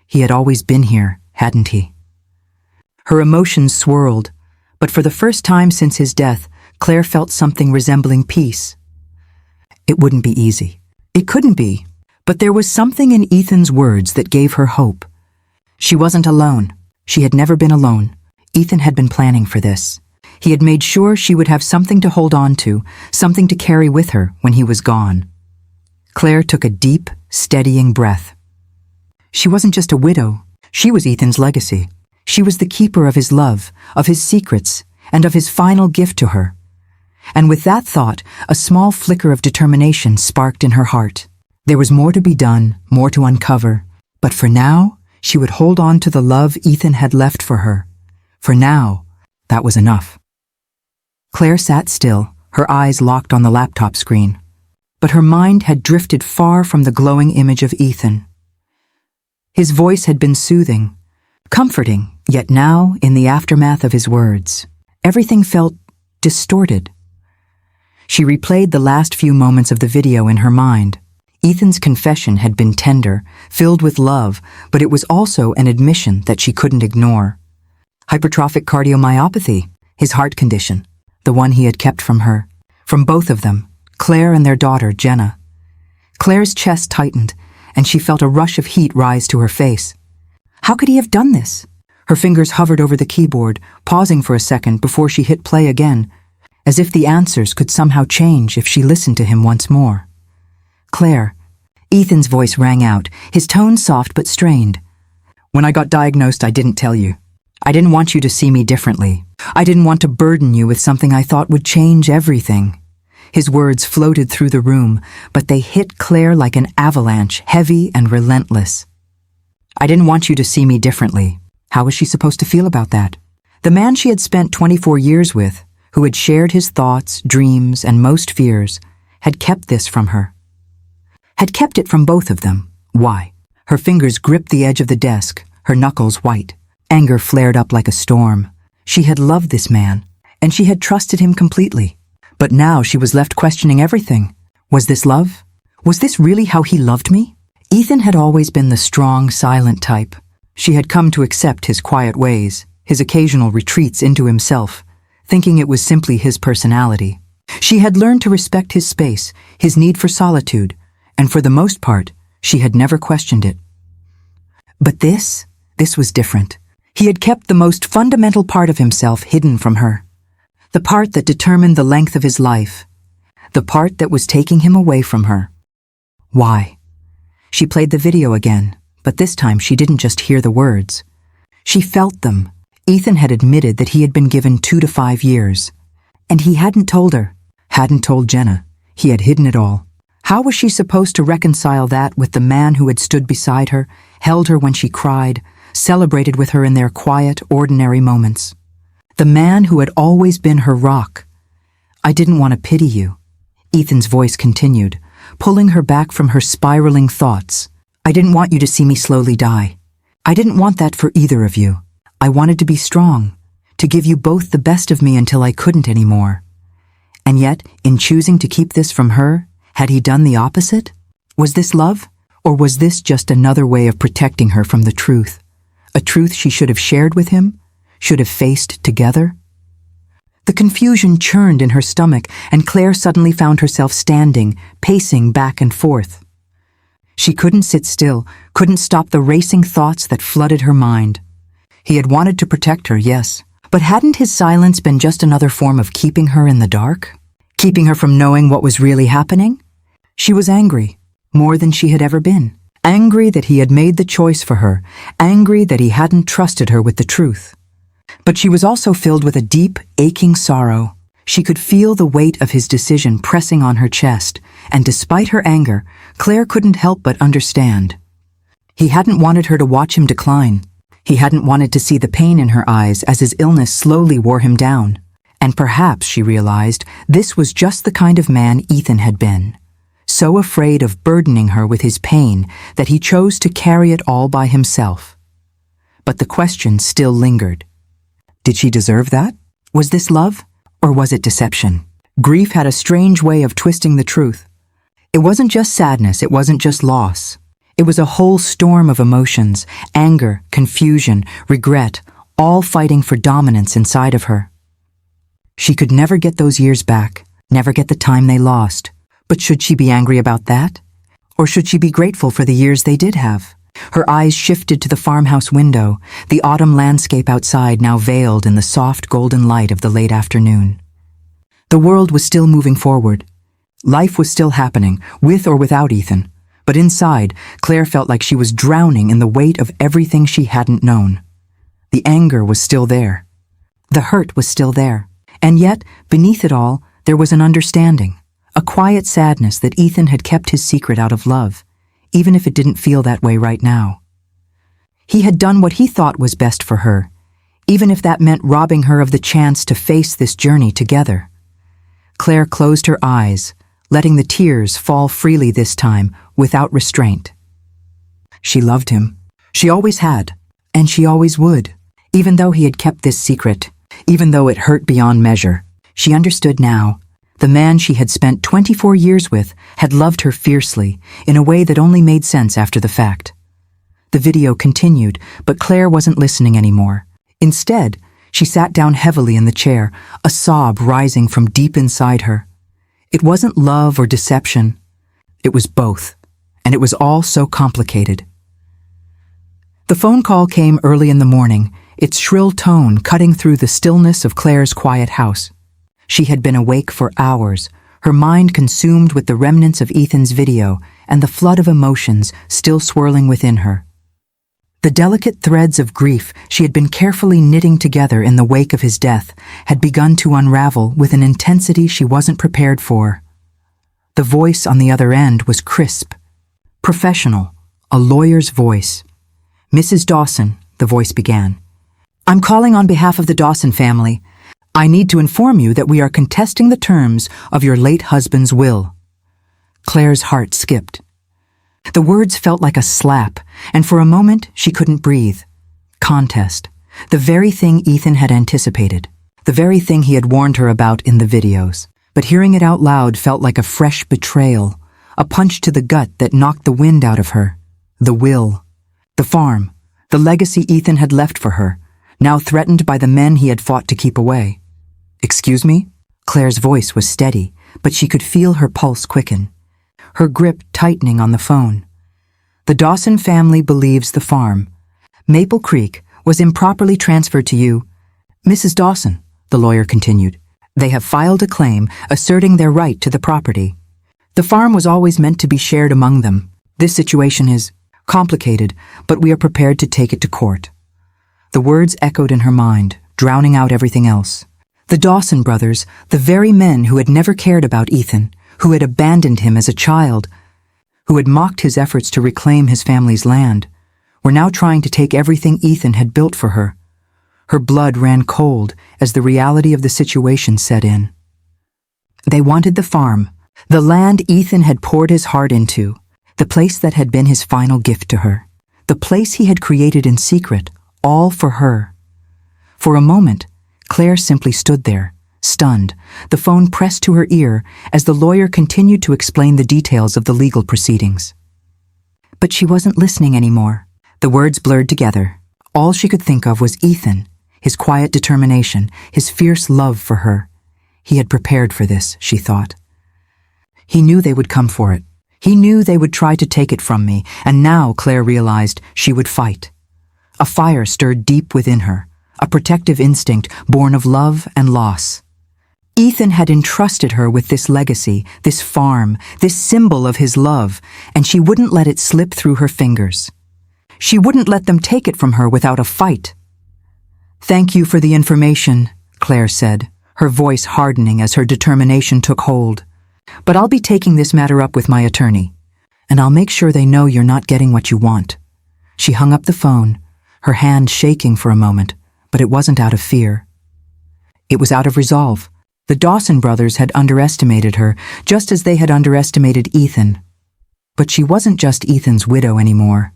He had always been here, hadn't he? Her emotions swirled, but for the first time since his death, Claire felt something resembling peace. It wouldn't be easy. It couldn't be, but there was something in Ethan's words that gave her hope. She wasn't alone. She had never been alone. Ethan had been planning for this. He had made sure she would have something to hold on to, something to carry with her when he was gone. Claire took a deep, steadying breath. She wasn't just a widow. She was Ethan's legacy. She was the keeper of his love, of his secrets, and of his final gift to her. And with that thought, a small flicker of determination sparked in her heart. There was more to be done, more to uncover, but for now, she would hold on to the love Ethan had left for her. For now, that was enough. Claire sat still, her eyes locked on the laptop screen. But her mind had drifted far from the glowing image of Ethan. His voice had been soothing, comforting, yet now, in the aftermath of his words, everything felt distorted. She replayed the last few moments of the video in her mind. Ethan's confession had been tender, filled with love, but it was also an admission that she couldn't ignore. Hypertrophic cardiomyopathy, his heart condition, the one he had kept from her, from both of them, Claire and their daughter, Jenna. Claire's chest tightened, and she felt a rush of heat rise to her face. How could he have done this? Her fingers hovered over the keyboard, pausing for a second before she hit play again, as if the answers could somehow change if she listened to him once more. Claire. Ethan's voice rang out, his tone soft but strained. When I got diagnosed, I didn't tell you. I didn't want you to see me differently. I didn't want to burden you with something I thought would change everything. His words floated through the room, but they hit Claire like an avalanche, heavy and relentless. I didn't want you to see me differently. How was she supposed to feel about that? The man she had spent 24 years with, who had shared his thoughts, dreams, and most fears, had kept this from her. Had kept it from both of them. Why? Her fingers gripped the edge of the desk, her knuckles white. Anger flared up like a storm. She had loved this man, and she had trusted him completely. But now she was left questioning everything. Was this love? Was this really how he loved me? Ethan had always been the strong, silent type. She had come to accept his quiet ways, his occasional retreats into himself, thinking it was simply his personality. She had learned to respect his space, his need for solitude, and for the most part, she had never questioned it. But this was different. He had kept the most fundamental part of himself hidden from her. The part that determined the length of his life. The part that was taking him away from her. Why? She played the video again, but this time she didn't just hear the words. She felt them. Ethan had admitted that he had been given 2 to 5 years. And he hadn't told her, hadn't told Jenna. He had hidden it all. How was she supposed to reconcile that with the man who had stood beside her, held her when she cried, celebrated with her in their quiet, ordinary moments? The man who had always been her rock. I didn't want to pity you. Ethan's voice continued, pulling her back from her spiraling thoughts. I didn't want you to see me slowly die. I didn't want that for either of you. I wanted to be strong, to give you both the best of me until I couldn't anymore. And yet, in choosing to keep this from her, had he done the opposite? Was this love? Or was this just another way of protecting her from the truth? A truth she should have shared with him? Should have faced together? The confusion churned in her stomach, and Claire suddenly found herself standing, pacing back and forth. She couldn't sit still, couldn't stop the racing thoughts that flooded her mind. He had wanted to protect her, yes, but hadn't his silence been just another form of keeping her in the dark? Keeping her from knowing what was really happening? She was angry, more than she had ever been. Angry that he had made the choice for her, angry that he hadn't trusted her with the truth. But she was also filled with a deep, aching sorrow. She could feel the weight of his decision pressing on her chest, and despite her anger, Claire couldn't help but understand. He hadn't wanted her to watch him decline. He hadn't wanted to see the pain in her eyes as his illness slowly wore him down. And perhaps, she realized, this was just the kind of man Ethan had been. So afraid of burdening her with his pain that he chose to carry it all by himself. But the question still lingered. Did she deserve that? Was this love? Or was it deception? Grief had a strange way of twisting the truth. It wasn't just sadness, it wasn't just loss. It was a whole storm of emotions, anger, confusion, regret, all fighting for dominance inside of her. She could never get those years back, never get the time they lost. But should she be angry about that? Or should she be grateful for the years they did have? Her eyes shifted to the farmhouse window, the autumn landscape outside now veiled in the soft golden light of the late afternoon. The world was still moving forward. Life was still happening, with or without Ethan, but inside, Claire felt like she was drowning in the weight of everything she hadn't known. The anger was still there. The hurt was still there. And yet, beneath it all, there was an understanding, a quiet sadness that Ethan had kept his secret out of love, even if it didn't feel that way right now. He had done what he thought was best for her, even if that meant robbing her of the chance to face this journey together. Claire closed her eyes, letting the tears fall freely this time, without restraint. She loved him. She always had, and she always would. Even though he had kept this secret, even though it hurt beyond measure, she understood now. The man she had spent 24 years with had loved her fiercely, in a way that only made sense after the fact. The video continued, but Claire wasn't listening anymore. Instead, she sat down heavily in the chair, a sob rising from deep inside her. It wasn't love or deception. It was both, and it was all so complicated. The phone call came early in the morning, its shrill tone cutting through the stillness of Claire's quiet house. She had been awake for hours, her mind consumed with the remnants of Ethan's video and the flood of emotions still swirling within her. The delicate threads of grief she had been carefully knitting together in the wake of his death had begun to unravel with an intensity she wasn't prepared for. The voice on the other end was crisp, professional, a lawyer's voice. "Mrs. Dawson," the voice began. "I'm calling on behalf of the Dawson family. I need to inform you that we are contesting the terms of your late husband's will." Claire's heart skipped. The words felt like a slap, and for a moment she couldn't breathe. Contest. The very thing Ethan had anticipated. The very thing he had warned her about in the videos. But hearing it out loud felt like a fresh betrayal, a punch to the gut that knocked the wind out of her. The will. The farm. The legacy Ethan had left for her, now threatened by the men he had fought to keep away. "Excuse me?" Claire's voice was steady, but she could feel her pulse quicken, her grip tightening on the phone. "The Dawson family believes the farm, Maple Creek, was improperly transferred to you. Mrs. Dawson," the lawyer continued, "they have filed a claim asserting their right to the property. The farm was always meant to be shared among them. This situation is complicated, but we are prepared to take it to court." The words echoed in her mind, drowning out everything else. The Dawson brothers, the very men who had never cared about Ethan, who had abandoned him as a child, who had mocked his efforts to reclaim his family's land, were now trying to take everything Ethan had built for her. Her blood ran cold as the reality of the situation set in. They wanted the farm, the land Ethan had poured his heart into, the place that had been his final gift to her, the place he had created in secret, all for her. For a moment, Claire simply stood there, stunned, the phone pressed to her ear as the lawyer continued to explain the details of the legal proceedings. But she wasn't listening anymore. The words blurred together. All she could think of was Ethan, his quiet determination, his fierce love for her. He had prepared for this, she thought. He knew they would come for it. He knew they would try to take it from me, and now, Claire realized, she would fight. A fire stirred deep within her, a protective instinct born of love and loss. Ethan had entrusted her with this legacy, this farm, this symbol of his love, and she wouldn't let it slip through her fingers. She wouldn't let them take it from her without a fight. "Thank you for the information," Claire said, her voice hardening as her determination took hold. "But I'll be taking this matter up with my attorney, and I'll make sure they know you're not getting what you want." She hung up the phone, her hand shaking for a moment, but it wasn't out of fear. It was out of resolve. The Dawson brothers had underestimated her, just as they had underestimated Ethan. But she wasn't just Ethan's widow anymore.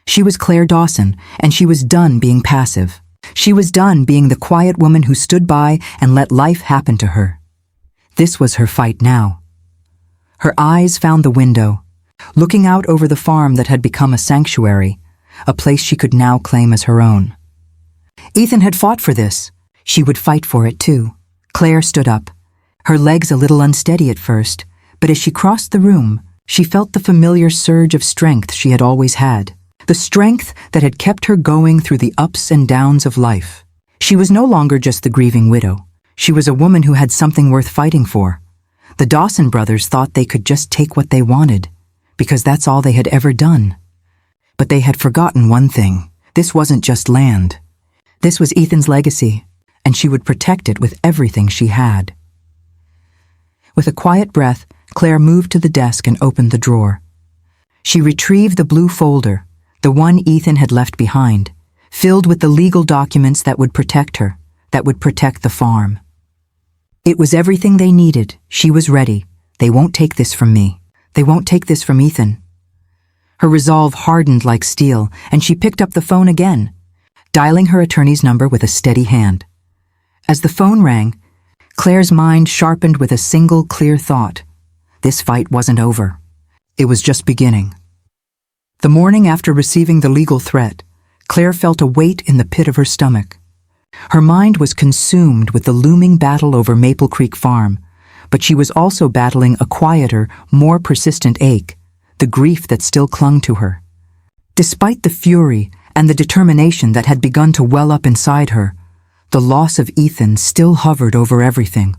She was Claire Dawson, and she was done being passive. She was done being the quiet woman who stood by and let life happen to her. This was her fight now. Her eyes found the window, looking out over the farm that had become a sanctuary, a place she could now claim as her own. Ethan had fought for this. She would fight for it too. Claire stood up, her legs a little unsteady at first, but as she crossed the room, She felt the familiar surge of strength she had always had, the strength that had kept her going through the ups and downs of life. She was no longer just the grieving widow. She was a woman who had something worth fighting for. The Dawson brothers thought they could just take what they wanted, because that's all they had ever done. But they had forgotten one thing. This wasn't just land. This was Ethan's legacy, and she would protect it with everything she had. With a quiet breath, Claire moved to the desk and opened the drawer. She retrieved the blue folder, the one Ethan had left behind, filled with the legal documents that would protect her, that would protect the farm. It was everything they needed. She was ready. They won't take this from me. They won't take this from Ethan. Her resolve hardened like steel, and she picked up the phone again, dialing her attorney's number with a steady hand. As the phone rang, Claire's mind sharpened with a single clear thought. This fight wasn't over. It was just beginning. The morning after receiving the legal threat, Claire felt a weight in the pit of her stomach. Her mind was consumed with the looming battle over Maple Creek Farm, but she was also battling a quieter, more persistent ache, the grief that still clung to her. Despite the fury and the determination that had begun to well up inside her, the loss of Ethan still hovered over everything.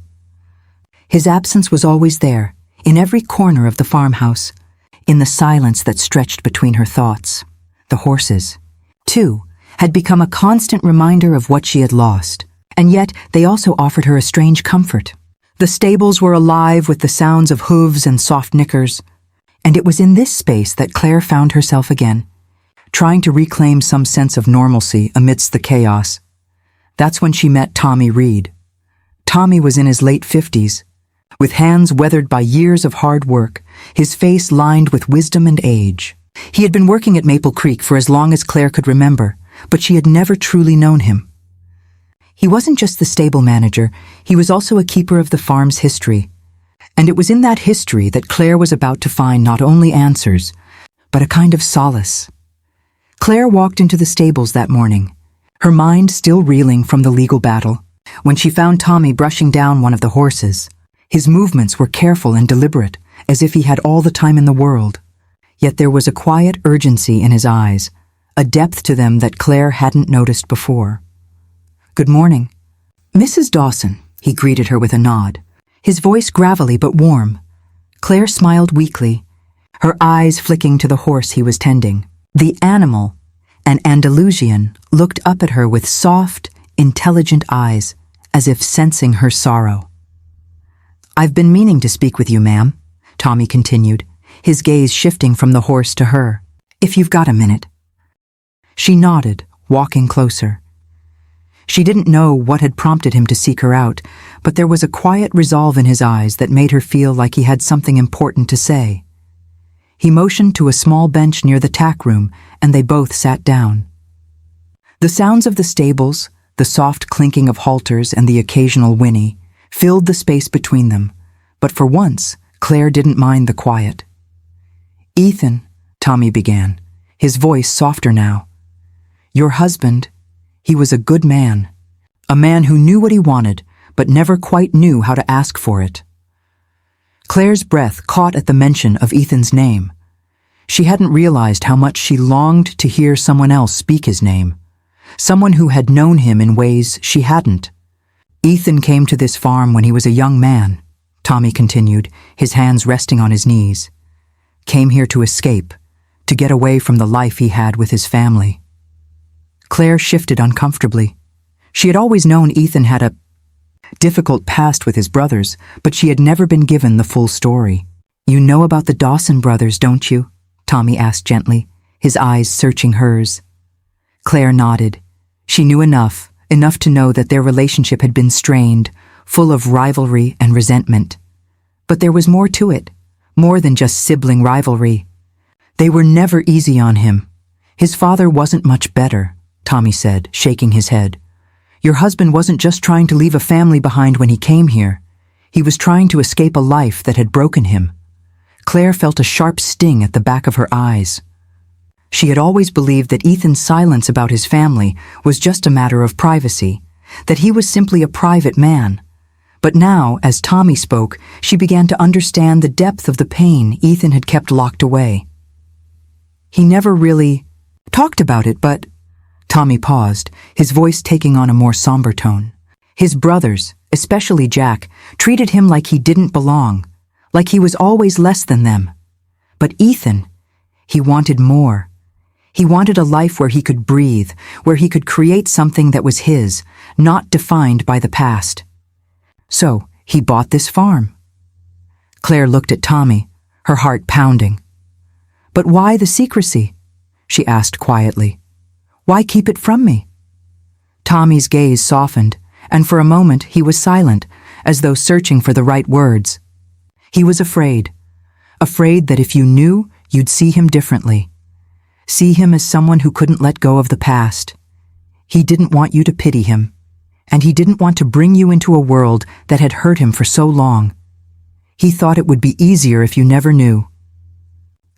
His absence was always there, in every corner of the farmhouse, in the silence that stretched between her thoughts. The horses, too, had become a constant reminder of what she had lost, and yet they also offered her a strange comfort. The stables were alive with the sounds of hooves and soft nickers, and it was in this space that Claire found herself again, trying to reclaim some sense of normalcy amidst the chaos. That's when she met Tommy Reed. Tommy was in his late 50s, with hands weathered by years of hard work, his face lined with wisdom and age. He had been working at Maple Creek for as long as Claire could remember, but she had never truly known him. He wasn't just the stable manager, he was also a keeper of the farm's history. And it was in that history that Claire was about to find not only answers, but a kind of solace. Claire walked into the stables that morning, her mind still reeling from the legal battle, when she found Tommy brushing down one of the horses. His movements were careful and deliberate, as if he had all the time in the world. Yet there was a quiet urgency in his eyes, a depth to them that Claire hadn't noticed before. "Good morning." "Mrs. Dawson," he greeted her with a nod, his voice gravelly but warm. Claire smiled weakly, her eyes flicking to the horse he was tending. The animal, an Andalusian, looked up at her with soft, intelligent eyes, as if sensing her sorrow. "I've been meaning to speak with you, ma'am," Tommy continued, his gaze shifting from the horse to her. "If you've got a minute." She nodded, walking closer. She didn't know what had prompted him to seek her out, but there was a quiet resolve in his eyes that made her feel like he had something important to say. He motioned to a small bench near the tack room, and they both sat down. The sounds of the stables, the soft clinking of halters and the occasional whinny, filled the space between them, but for once, Claire didn't mind the quiet. "Ethan," Tommy began, his voice softer now. "Your husband, he was a good man, a man who knew what he wanted, but never quite knew how to ask for it." Claire's breath caught at the mention of Ethan's name. She hadn't realized how much she longed to hear someone else speak his name, someone who had known him in ways she hadn't. "Ethan came to this farm when he was a young man," Tommy continued, his hands resting on his knees. "Came here to escape, to get away from the life he had with his family." Claire shifted uncomfortably. She had always known Ethan had a difficult past with his brothers, but she had never been given the full story. "You know about the Dawson brothers, don't you?" Tommy asked gently, his eyes searching hers. Claire nodded. She knew enough to know that their relationship had been strained, full of rivalry and resentment. But there was more to it, more than just sibling rivalry. They were never easy on him. His father wasn't much better, Tommy said, shaking his head. Your husband wasn't just trying to leave a family behind when he came here. He was trying to escape a life that had broken him. Claire felt a sharp sting at the back of her eyes. She had always believed that Ethan's silence about his family was just a matter of privacy, that he was simply a private man. But now, as Tommy spoke, she began to understand the depth of the pain Ethan had kept locked away. He never really talked about it, but... Tommy paused, his voice taking on a more somber tone. His brothers, especially Jack, treated him like he didn't belong, like he was always less than them. But Ethan, he wanted more. He wanted a life where he could breathe, where he could create something that was his, not defined by the past. So, he bought this farm. Claire looked at Tommy, her heart pounding. "But why the secrecy?" she asked quietly. "Why keep it from me?" Tommy's gaze softened, and for a moment he was silent, as though searching for the right words. He was afraid that if you knew, you'd see him differently. See him as someone who couldn't let go of the past. He didn't want you to pity him, and he didn't want to bring you into a world that had hurt him for so long. He thought it would be easier if you never knew.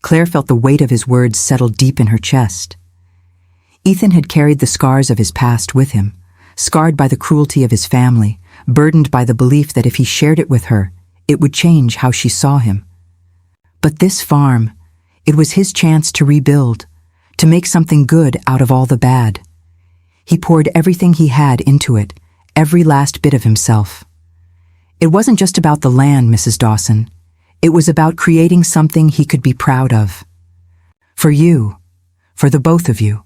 Claire felt the weight of his words settle deep in her chest. Ethan had carried the scars of his past with him, scarred by the cruelty of his family, burdened by the belief that if he shared it with her, it would change how she saw him. But this farm, it was his chance to rebuild, to make something good out of all the bad. He poured everything he had into it, every last bit of himself. It wasn't just about the land, Mrs. Dawson. It was about creating something he could be proud of. For you, for the both of you.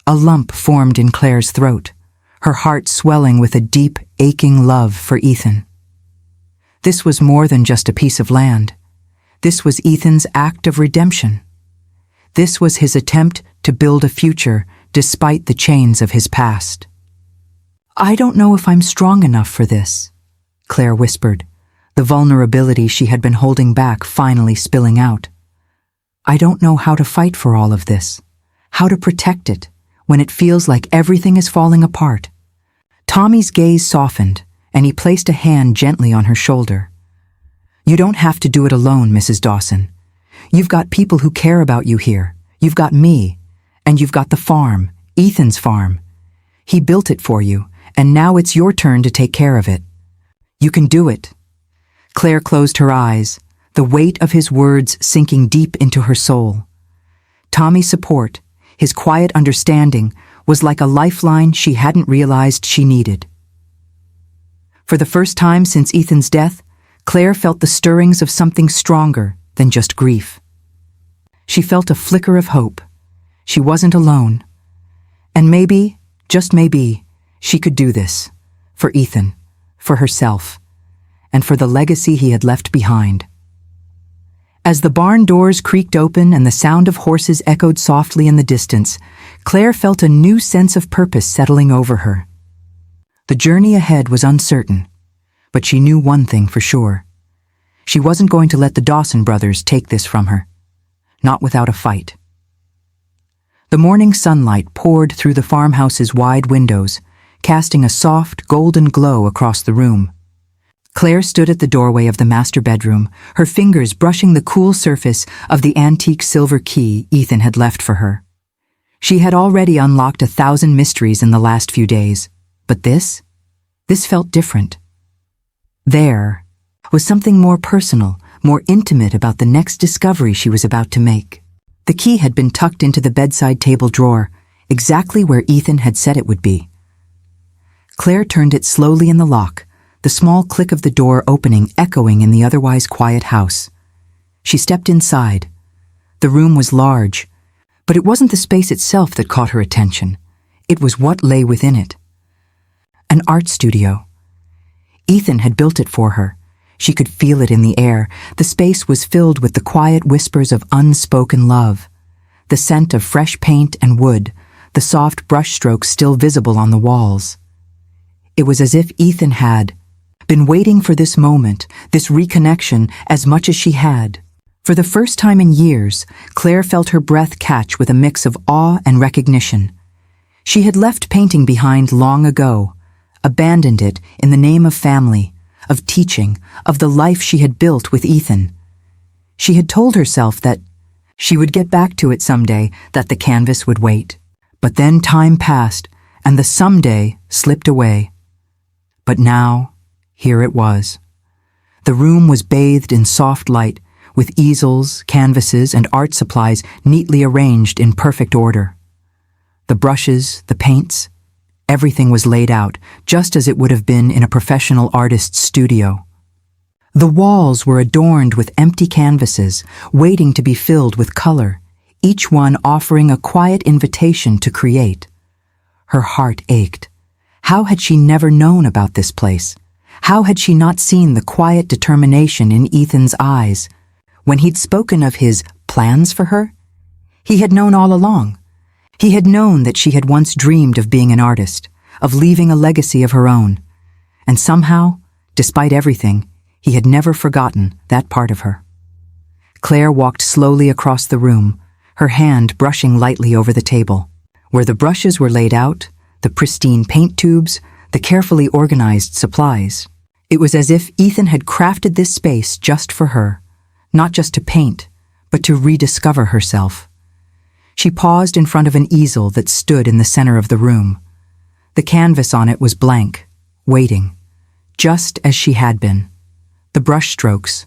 A lump formed in Claire's throat, her heart swelling with a deep, aching love for Ethan. This was more than just a piece of land. This was Ethan's act of redemption. This was his attempt to build a future despite the chains of his past. "I don't know if I'm strong enough for this," Claire whispered, the vulnerability she had been holding back finally spilling out. "I don't know how to fight for all of this, how to protect it, when it feels like everything is falling apart." Tommy's gaze softened, and he placed a hand gently on her shoulder. "You don't have to do it alone, Mrs. Dawson. You've got people who care about you here. You've got me, and you've got the farm, Ethan's farm. He built it for you, and now it's your turn to take care of it. You can do it." Claire closed her eyes, the weight of his words sinking deep into her soul. Tommy's support, his quiet understanding, was like a lifeline she hadn't realized she needed. For the first time since Ethan's death, Claire felt the stirrings of something stronger than just grief. She felt a flicker of hope. She wasn't alone. And maybe, just maybe, she could do this. For Ethan, for herself, and for the legacy he had left behind. As the barn doors creaked open and the sound of horses echoed softly in the distance, Claire felt a new sense of purpose settling over her. The journey ahead was uncertain, but she knew one thing for sure. She wasn't going to let the Dawson brothers take this from her. Not without a fight. The morning sunlight poured through the farmhouse's wide windows, casting a soft, golden glow across the room. Claire stood at the doorway of the master bedroom, her fingers brushing the cool surface of the antique silver key Ethan had left for her. She had already unlocked 1,000 mysteries in the last few days, but this felt different. There was something more personal, more intimate about the next discovery she was about to make. The key had been tucked into the bedside table drawer, exactly where Ethan had said it would be. Claire turned it slowly in the lock, the small click of the door opening echoing in the otherwise quiet house. She stepped inside. The room was large, but it wasn't the space itself that caught her attention. It was what lay within it. An art studio. Ethan had built it for her. She could feel it in the air. The space was filled with the quiet whispers of unspoken love, the scent of fresh paint and wood, the soft brushstrokes still visible on the walls. It was as if Ethan had been waiting for this moment, this reconnection, as much as she had. For the first time in years, Claire felt her breath catch with a mix of awe and recognition. She had left painting behind long ago, abandoned it in the name of family, of teaching, of the life she had built with Ethan. She had told herself that she would get back to it someday, that the canvas would wait. But then time passed, and the someday slipped away. But now, here it was. The room was bathed in soft light, with easels, canvases, and art supplies neatly arranged in perfect order. The brushes, the paints, everything was laid out, just as it would have been in a professional artist's studio. The walls were adorned with empty canvases, waiting to be filled with color, each one offering a quiet invitation to create. Her heart ached. How had she never known about this place? How had she not seen the quiet determination in Ethan's eyes? When he'd spoken of his plans for her, he had known all along. He had known that she had once dreamed of being an artist, of leaving a legacy of her own. And somehow, despite everything, he had never forgotten that part of her. Claire walked slowly across the room, her hand brushing lightly over the table. Where the brushes were laid out, the pristine paint tubes, the carefully organized supplies. It was as if Ethan had crafted this space just for her, not just to paint, but to rediscover herself. She paused in front of an easel that stood in the center of the room. The canvas on it was blank, waiting, just as she had been. The brush strokes,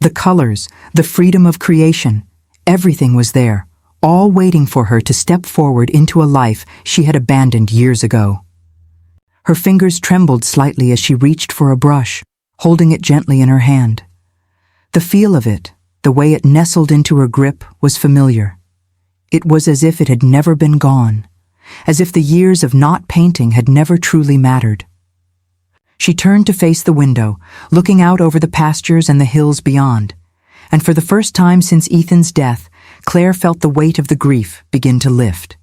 the colors, the freedom of creation, everything was there, all waiting for her to step forward into a life she had abandoned years ago. Her fingers trembled slightly as she reached for a brush, holding it gently in her hand. The feel of it, the way it nestled into her grip, was familiar. It was as if it had never been gone, as if the years of not painting had never truly mattered. She turned to face the window, looking out over the pastures and the hills beyond, and for the first time since Ethan's death, Claire felt the weight of the grief begin to lift.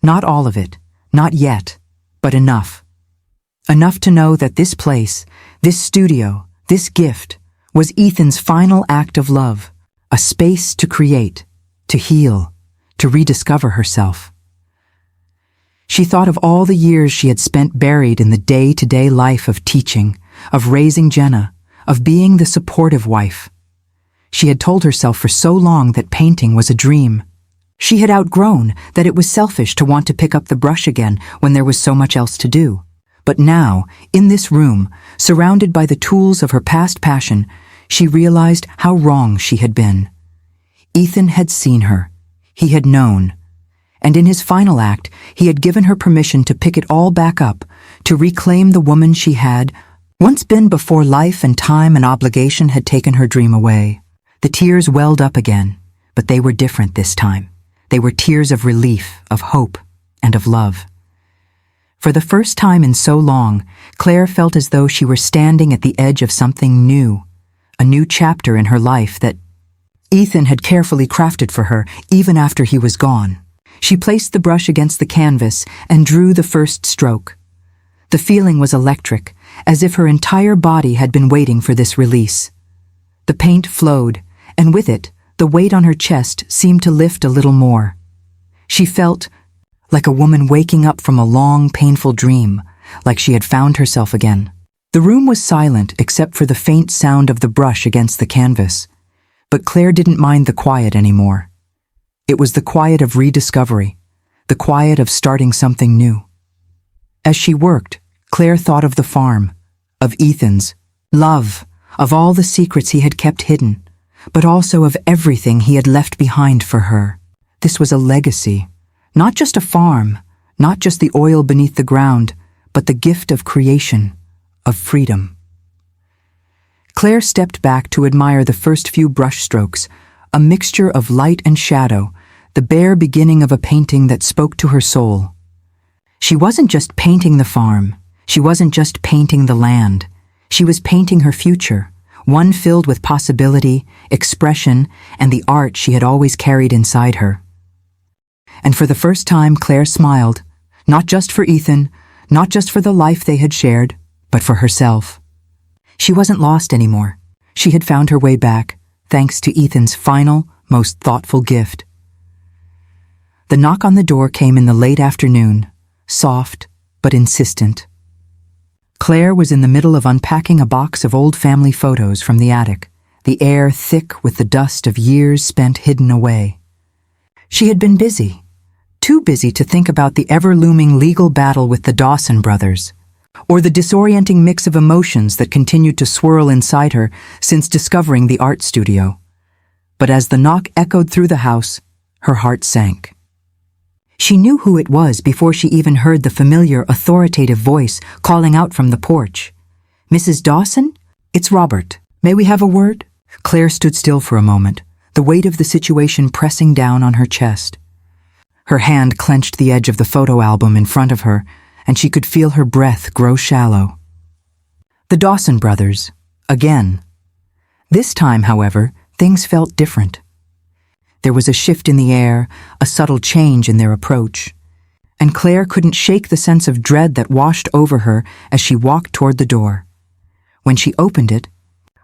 Not all of it, not yet, but enough. Enough to know that this place, this studio, this gift, was Ethan's final act of love, a space to create, to heal, to rediscover herself. She thought of all the years she had spent buried in the day-to-day life of teaching, of raising Jenna, of being the supportive wife. She had told herself for so long that painting was a dream. She had outgrown that it was selfish to want to pick up the brush again when there was so much else to do. But now, in this room, surrounded by the tools of her past passion, she realized how wrong she had been. Ethan had seen her. He had known. And in his final act, he had given her permission to pick it all back up, to reclaim the woman she had once been before life and time and obligation had taken her dream away. The tears welled up again, but they were different this time. They were tears of relief, of hope, and of love. For the first time in so long, Claire felt as though she were standing at the edge of something new, a new chapter in her life that Ethan had carefully crafted for her even after he was gone. She placed the brush against the canvas and drew the first stroke. The feeling was electric, as if her entire body had been waiting for this release. The paint flowed, and with it, the weight on her chest seemed to lift a little more. She felt like a woman waking up from a long, painful dream, like she had found herself again. The room was silent except for the faint sound of the brush against the canvas, but Claire didn't mind the quiet anymore. It was the quiet of rediscovery, the quiet of starting something new. As she worked, Claire thought of the farm, of Ethan's love, of all the secrets he had kept hidden, but also of everything he had left behind for her. This was a legacy, not just a farm, not just the oil beneath the ground, but the gift of creation, of freedom. Claire stepped back to admire the first few brush strokes, a mixture of light and shadow, the bare beginning of a painting that spoke to her soul. She wasn't just painting the farm, she wasn't just painting the land, she was painting her future, one filled with possibility, expression, and the art she had always carried inside her. And for the first time, Claire smiled, not just for Ethan, not just for the life they had shared, but for herself. She wasn't lost anymore. She had found her way back, thanks to Ethan's final, most thoughtful gift. The knock on the door came in the late afternoon, soft but insistent. Claire was in the middle of unpacking a box of old family photos from the attic, the air thick with the dust of years spent hidden away. She had been busy, too busy to think about the ever-looming legal battle with the Dawson brothers, or the disorienting mix of emotions that continued to swirl inside her since discovering the art studio. But as the knock echoed through the house, her heart sank. She knew who it was before she even heard the familiar, authoritative voice calling out from the porch. "Mrs. Dawson? It's Robert. May we have a word?" Claire stood still for a moment, the weight of the situation pressing down on her chest. Her hand clenched the edge of the photo album in front of her, and she could feel her breath grow shallow. The Dawson brothers, again. This time, however, things felt different. There was a shift in the air, a subtle change in their approach, and Claire couldn't shake the sense of dread that washed over her as she walked toward the door. When she opened it,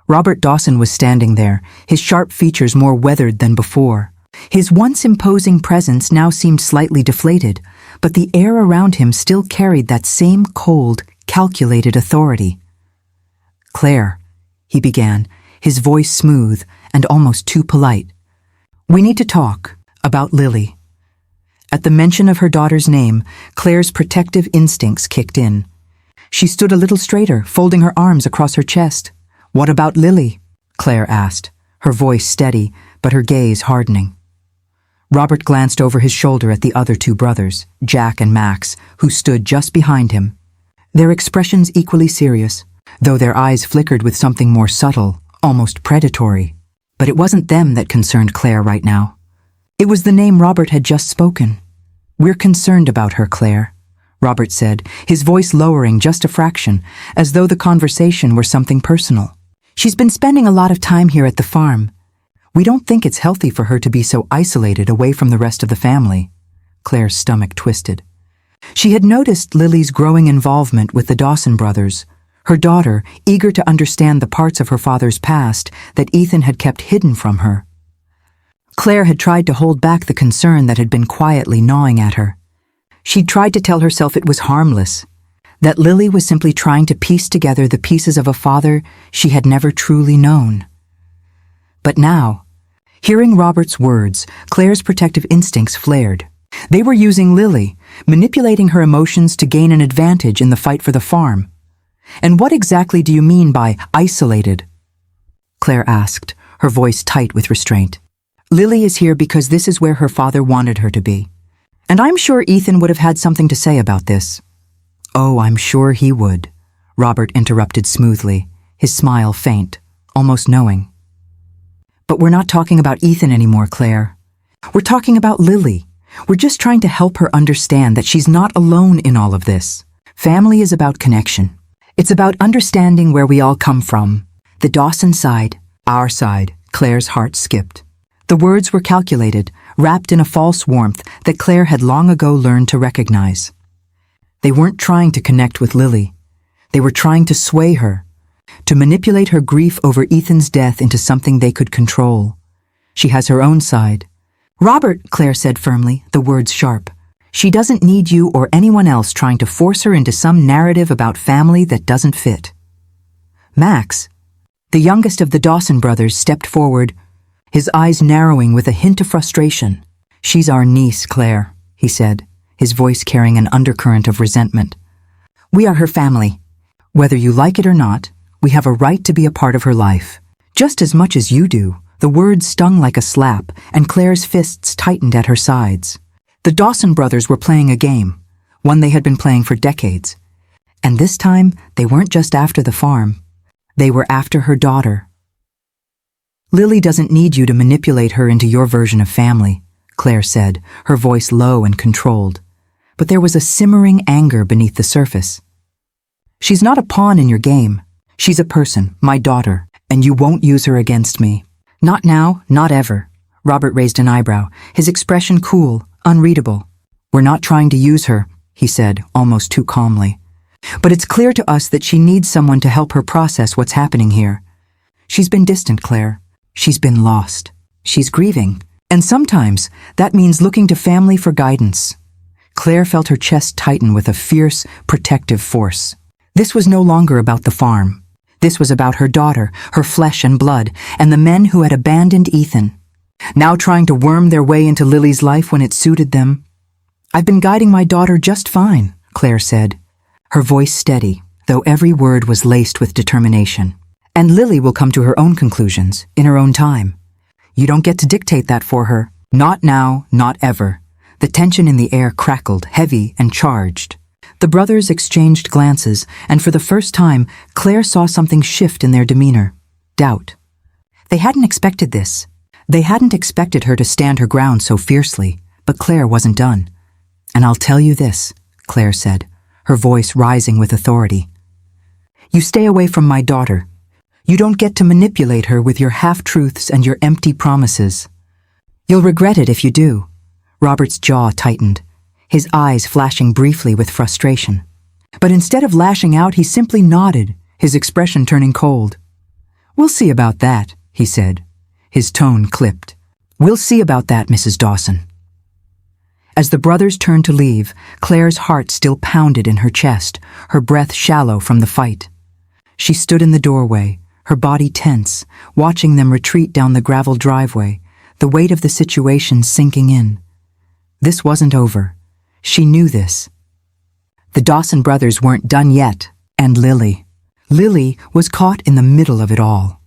Robert Dawson was standing there, his sharp features more weathered than before. His once imposing presence now seemed slightly deflated, but the air around him still carried that same cold, calculated authority. "Claire," he began, his voice smooth and almost too polite. "We need to talk about Lily." At the mention of her daughter's name, Claire's protective instincts kicked in. She stood a little straighter, folding her arms across her chest. "What about Lily?" Claire asked, her voice steady, but her gaze hardening. Robert glanced over his shoulder at the other two brothers, Jack and Max, who stood just behind him. Their expressions equally serious, though their eyes flickered with something more subtle, almost predatory. But it wasn't them that concerned Claire right now. It was the name Robert had just spoken. "We're concerned about her, Claire," Robert said, his voice lowering just a fraction, as though the conversation were something personal. "She's been spending a lot of time here at the farm. We don't think it's healthy for her to be so isolated away from the rest of the family." Claire's stomach twisted. She had noticed Lily's growing involvement with the Dawson brothers, her daughter eager to understand the parts of her father's past that Ethan had kept hidden from her. Claire had tried to hold back the concern that had been quietly gnawing at her. She'd tried to tell herself it was harmless, that Lily was simply trying to piece together the pieces of a father she had never truly known. But now, hearing Robert's words, Claire's protective instincts flared. They were using Lily, manipulating her emotions to gain an advantage in the fight for the farm. "And what exactly do you mean by isolated?" Claire asked, her voice tight with restraint. "Lily is here because this is where her father wanted her to be. And I'm sure Ethan would have had something to say about this." "Oh, I'm sure he would," Robert interrupted smoothly, his smile faint, almost knowing. "But we're not talking about Ethan anymore, Claire. We're talking about Lily. We're just trying to help her understand that she's not alone in all of this. Family is about connection. It's about understanding where we all come from. The Dawson side, our side." Claire's heart skipped. The words were calculated, wrapped in a false warmth that Claire had long ago learned to recognize. They weren't trying to connect with Lily. They were trying to sway her, to manipulate her grief over Ethan's death into something they could control. "She has her own side." "Robert," Claire said firmly, the words sharp. "She doesn't need you or anyone else trying to force her into some narrative about family that doesn't fit." Max, the youngest of the Dawson brothers, stepped forward, his eyes narrowing with a hint of frustration. "She's our niece, Claire," he said, his voice carrying an undercurrent of resentment. "We are her family. Whether you like it or not, we have a right to be a part of her life. Just as much as you do." The words stung like a slap, and Claire's fists tightened at her sides. The Dawson brothers were playing a game, one they had been playing for decades. And this time, they weren't just after the farm. They were after her daughter. "Lily doesn't need you to manipulate her into your version of family," Claire said, her voice low and controlled. But there was a simmering anger beneath the surface. "She's not a pawn in your game. She's a person, my daughter, and you won't use her against me. Not now, not ever." Robert raised an eyebrow, his expression cool, unreadable. "We're not trying to use her," he said, almost too calmly. "But it's clear to us that she needs someone to help her process what's happening here. She's been distant, Claire. She's been lost. She's grieving. And sometimes that means looking to family for guidance." Claire felt her chest tighten with a fierce, protective force. This was no longer about the farm. This was about her daughter, her flesh and blood, and the men who had abandoned Ethan, now trying to worm their way into Lily's life when it suited them. "I've been guiding my daughter just fine," Claire said. her voice steady, though every word was laced with determination. "And Lily will come to her own conclusions, in her own time. You don't get to dictate that for her. Not now, not ever." The tension in the air crackled, heavy and charged. The brothers exchanged glances, and for the first time, Claire saw something shift in their demeanor. Doubt. They hadn't expected this. They hadn't expected her to stand her ground so fiercely, but Claire wasn't done. "And I'll tell you this," Claire said, her voice rising with authority. "You stay away from my daughter. You don't get to manipulate her with your half-truths and your empty promises. You'll regret it if you do." Robert's jaw tightened, his eyes flashing briefly with frustration. But instead of lashing out, he simply nodded, his expression turning cold. "We'll see about that," he said, his tone clipped. "We'll see about that, Mrs. Dawson." As the brothers turned to leave, Claire's heart still pounded in her chest, her breath shallow from the fight. She stood in the doorway, her body tense, watching them retreat down the gravel driveway, the weight of the situation sinking in. This wasn't over. She knew this. The Dawson brothers weren't done yet, and Lily. Lily was caught in the middle of it all.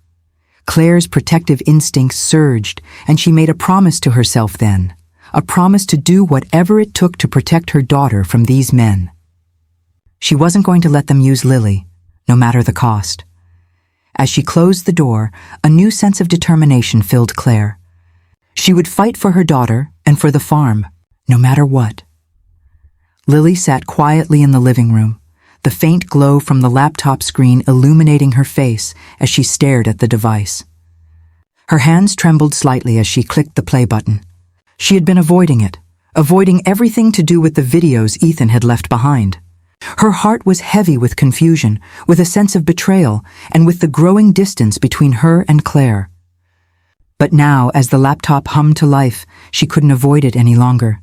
Claire's protective instincts surged, and she made a promise to herself then, a promise to do whatever it took to protect her daughter from these men. She wasn't going to let them use Lily, no matter the cost. As she closed the door, a new sense of determination filled Claire. She would fight for her daughter and for the farm, no matter what. Lily sat quietly in the living room, the faint glow from the laptop screen illuminating her face as she stared at the device. Her hands trembled slightly as she clicked the play button. She had been avoiding it, avoiding everything to do with the videos Ethan had left behind. Her heart was heavy with confusion, with a sense of betrayal, and with the growing distance between her and Claire. But now, as the laptop hummed to life, she couldn't avoid it any longer.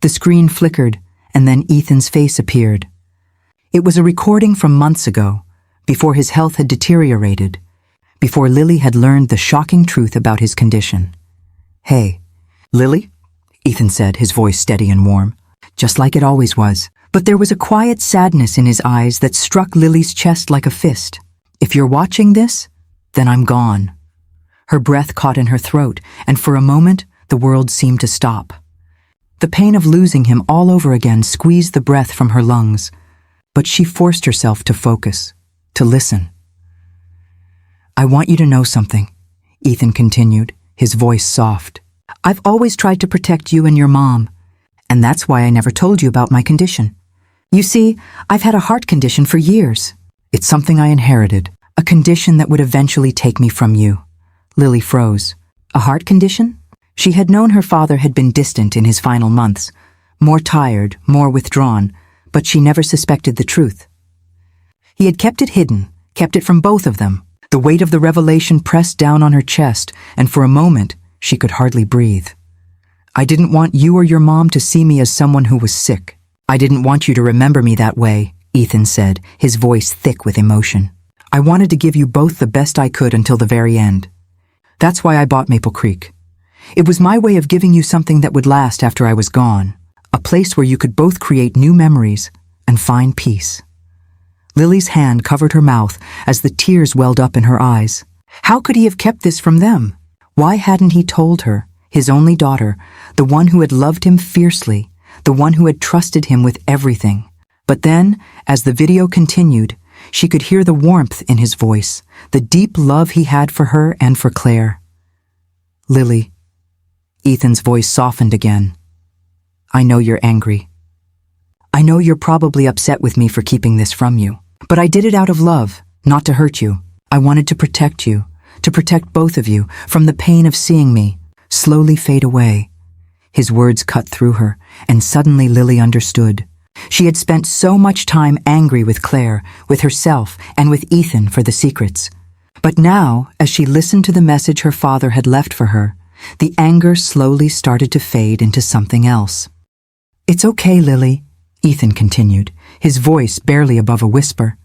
The screen flickered, and then Ethan's face appeared. It was a recording from months ago, before his health had deteriorated, before Lily had learned the shocking truth about his condition. "Hey, Lily?" Ethan said, his voice steady and warm, just like it always was. But there was a quiet sadness in his eyes that struck Lily's chest like a fist. "If you're watching this, then I'm gone." Her breath caught in her throat, and for a moment, the world seemed to stop. The pain of losing him all over again squeezed the breath from her lungs, but she forced herself to focus, to listen. "I want you to know something," Ethan continued, his voice soft. "I've always tried to protect you and your mom, and that's why I never told you about my condition. You see, I've had a heart condition for years. It's something I inherited, a condition that would eventually take me from you." Lily froze. A heart condition? She had known her father had been distant in his final months, more tired, more withdrawn, but she never suspected the truth. He had kept it hidden, kept it from both of them. The weight of the revelation pressed down on her chest, and for a moment, she could hardly breathe. "I didn't want you or your mom to see me as someone who was sick. I didn't want you to remember me that way," Ethan said, his voice thick with emotion. "I wanted to give you both the best I could until the very end. That's why I bought Maple Creek. It was my way of giving you something that would last after I was gone, a place where you could both create new memories and find peace." Lily's hand covered her mouth as the tears welled up in her eyes. How could he have kept this from them? Why hadn't he told her, his only daughter, the one who had loved him fiercely, the one who had trusted him with everything? But then, as the video continued, she could hear the warmth in his voice, the deep love he had for her and for Claire. "Lily," Ethan's voice softened again. "I know you're angry. I know you're probably upset with me for keeping this from you. But I did it out of love, not to hurt you. I wanted to protect you, to protect both of you from the pain of seeing me slowly fade away." His words cut through her, and suddenly Lily understood. She had spent so much time angry with Claire, with herself, and with Ethan for the secrets. But now, as she listened to the message her father had left for her, the anger slowly started to fade into something else. "It's okay, Lily," Ethan continued, his voice barely above a whisper.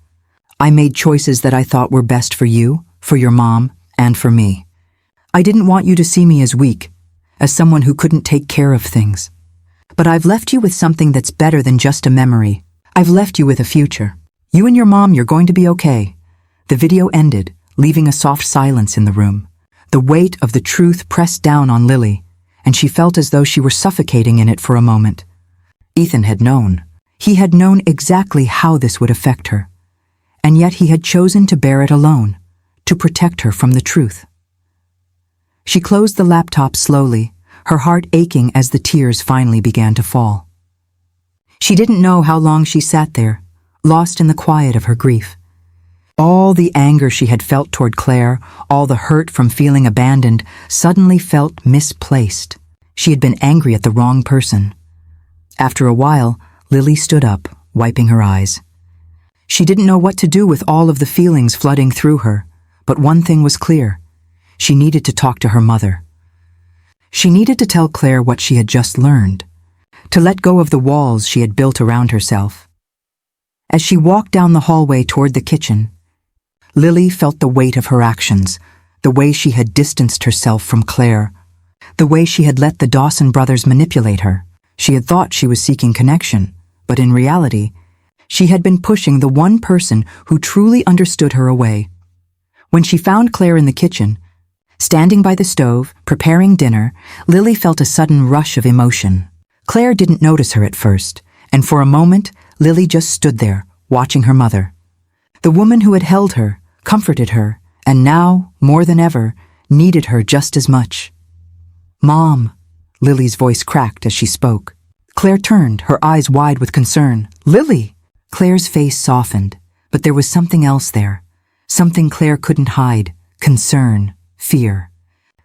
"I made choices that I thought were best for you, for your mom, and for me. I didn't want you to see me as weak, as someone who couldn't take care of things. But I've left you with something that's better than just a memory, I've left you with a future. You and your mom, you're going to be okay." The video ended, leaving a soft silence in the room. The weight of the truth pressed down on Lily, and she felt as though she were suffocating in it for a moment. Ethan had known. He had known exactly how this would affect her. And yet he had chosen to bear it alone, to protect her from the truth. She closed the laptop slowly, her heart aching as the tears finally began to fall. She didn't know how long she sat there, lost in the quiet of her grief. All the anger she had felt toward Claire, all the hurt from feeling abandoned, suddenly felt misplaced. She had been angry at the wrong person. After a while, Lily stood up, wiping her eyes. She didn't know what to do with all of the feelings flooding through her, but one thing was clear. She needed to talk to her mother. She needed to tell Claire what she had just learned, to let go of the walls she had built around herself. As she walked down the hallway toward the kitchen, Lily felt the weight of her actions, the way she had distanced herself from Claire, the way she had let the Dawson brothers manipulate her. She had thought she was seeking connection, but in reality, she had been pushing the one person who truly understood her away. When she found Claire in the kitchen, standing by the stove, preparing dinner, Lily felt a sudden rush of emotion. Claire didn't notice her at first, and for a moment, Lily just stood there, watching her mother. The woman who had held her, comforted her, and now, more than ever, needed her just as much. "Mom," Lily's voice cracked as she spoke. Claire turned, her eyes wide with concern. "Lily!" Claire's face softened, but there was something else there. Something Claire couldn't hide. Concern. Fear.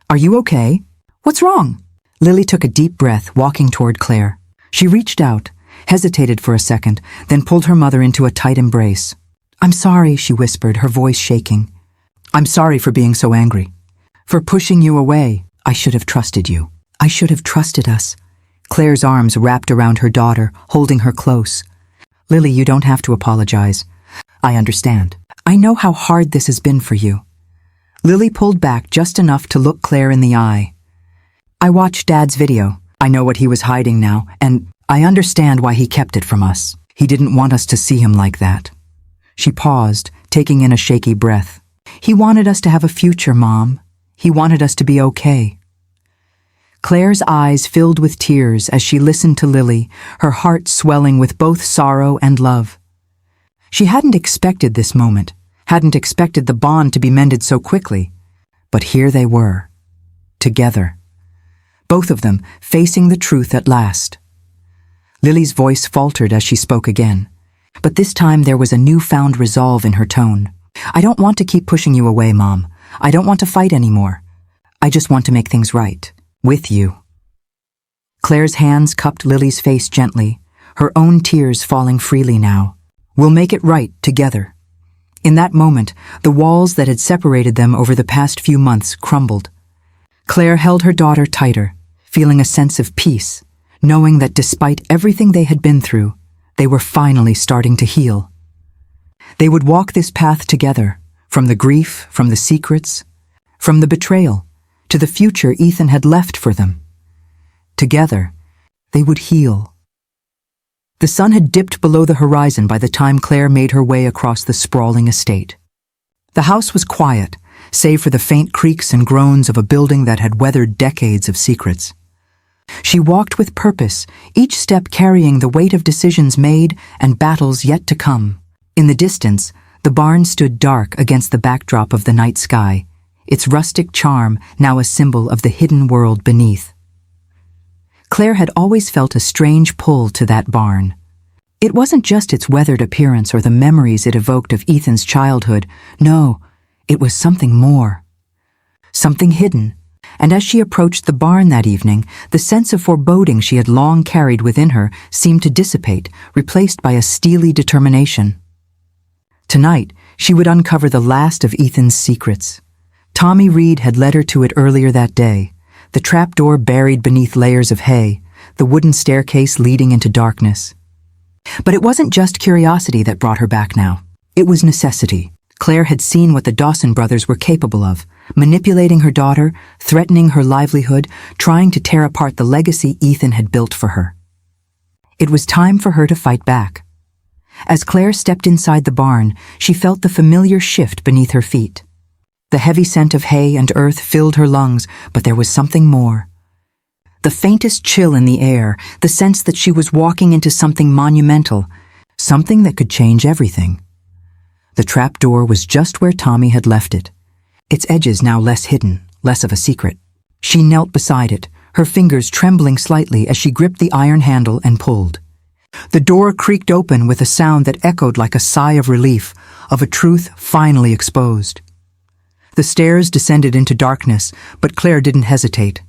"Are you okay? What's wrong?" Lily took a deep breath, walking toward Claire. She reached out, hesitated for a second, then pulled her mother into a tight embrace. "I'm sorry," she whispered, her voice shaking. "I'm sorry for being so angry. For pushing you away. I should have trusted you. I should have trusted us." Claire's arms wrapped around her daughter, holding her close. "Lily, you don't have to apologize. I understand. I know how hard this has been for you." Lily pulled back just enough to look Claire in the eye. "I watched Dad's video. I know what he was hiding now, and I understand why he kept it from us. He didn't want us to see him like that." She paused, taking in a shaky breath. "He wanted us to have a future, Mom. He wanted us to be okay." Claire's eyes filled with tears as she listened to Lily, her heart swelling with both sorrow and love. She hadn't expected this moment, hadn't expected the bond to be mended so quickly. But here they were, together. Both of them facing the truth at last. Lily's voice faltered as she spoke again, but this time there was a newfound resolve in her tone. "I don't want to keep pushing you away, Mom. I don't want to fight anymore. I just want to make things right. With you." Claire's hands cupped Lily's face gently, her own tears falling freely now. "We'll make it right together." In that moment, the walls that had separated them over the past few months crumbled. Claire held her daughter tighter, feeling a sense of peace, knowing that despite everything they had been through, they were finally starting to heal. They would walk this path together, from the grief, from the secrets, from the betrayal, to the future Ethan had left for them. Together, they would heal. The sun had dipped below the horizon by the time Claire made her way across the sprawling estate. The house was quiet, save for the faint creaks and groans of a building that had weathered decades of secrets. She walked with purpose, each step carrying the weight of decisions made and battles yet to come. In the distance, the barn stood dark against the backdrop of the night sky, its rustic charm now a symbol of the hidden world beneath. Claire had always felt a strange pull to that barn. It wasn't just its weathered appearance or the memories it evoked of Ethan's childhood. No, it was something more. Something hidden. And as she approached the barn that evening, the sense of foreboding she had long carried within her seemed to dissipate, replaced by a steely determination. Tonight, she would uncover the last of Ethan's secrets. Tommy Reed had led her to it earlier that day, the trapdoor buried beneath layers of hay, the wooden staircase leading into darkness. But it wasn't just curiosity that brought her back now. It was necessity. Claire had seen what the Dawson brothers were capable of, manipulating her daughter, threatening her livelihood, trying to tear apart the legacy Ethan had built for her. It was time for her to fight back. As Claire stepped inside the barn, she felt the familiar shift beneath her feet. The heavy scent of hay and earth filled her lungs, but there was something more. The faintest chill in the air, the sense that she was walking into something monumental, something that could change everything. The trap door was just where Tommy had left it, its edges now less hidden, less of a secret. She knelt beside it, her fingers trembling slightly as she gripped the iron handle and pulled. The door creaked open with a sound that echoed like a sigh of relief, of a truth finally exposed. The stairs descended into darkness, but Claire didn't hesitate.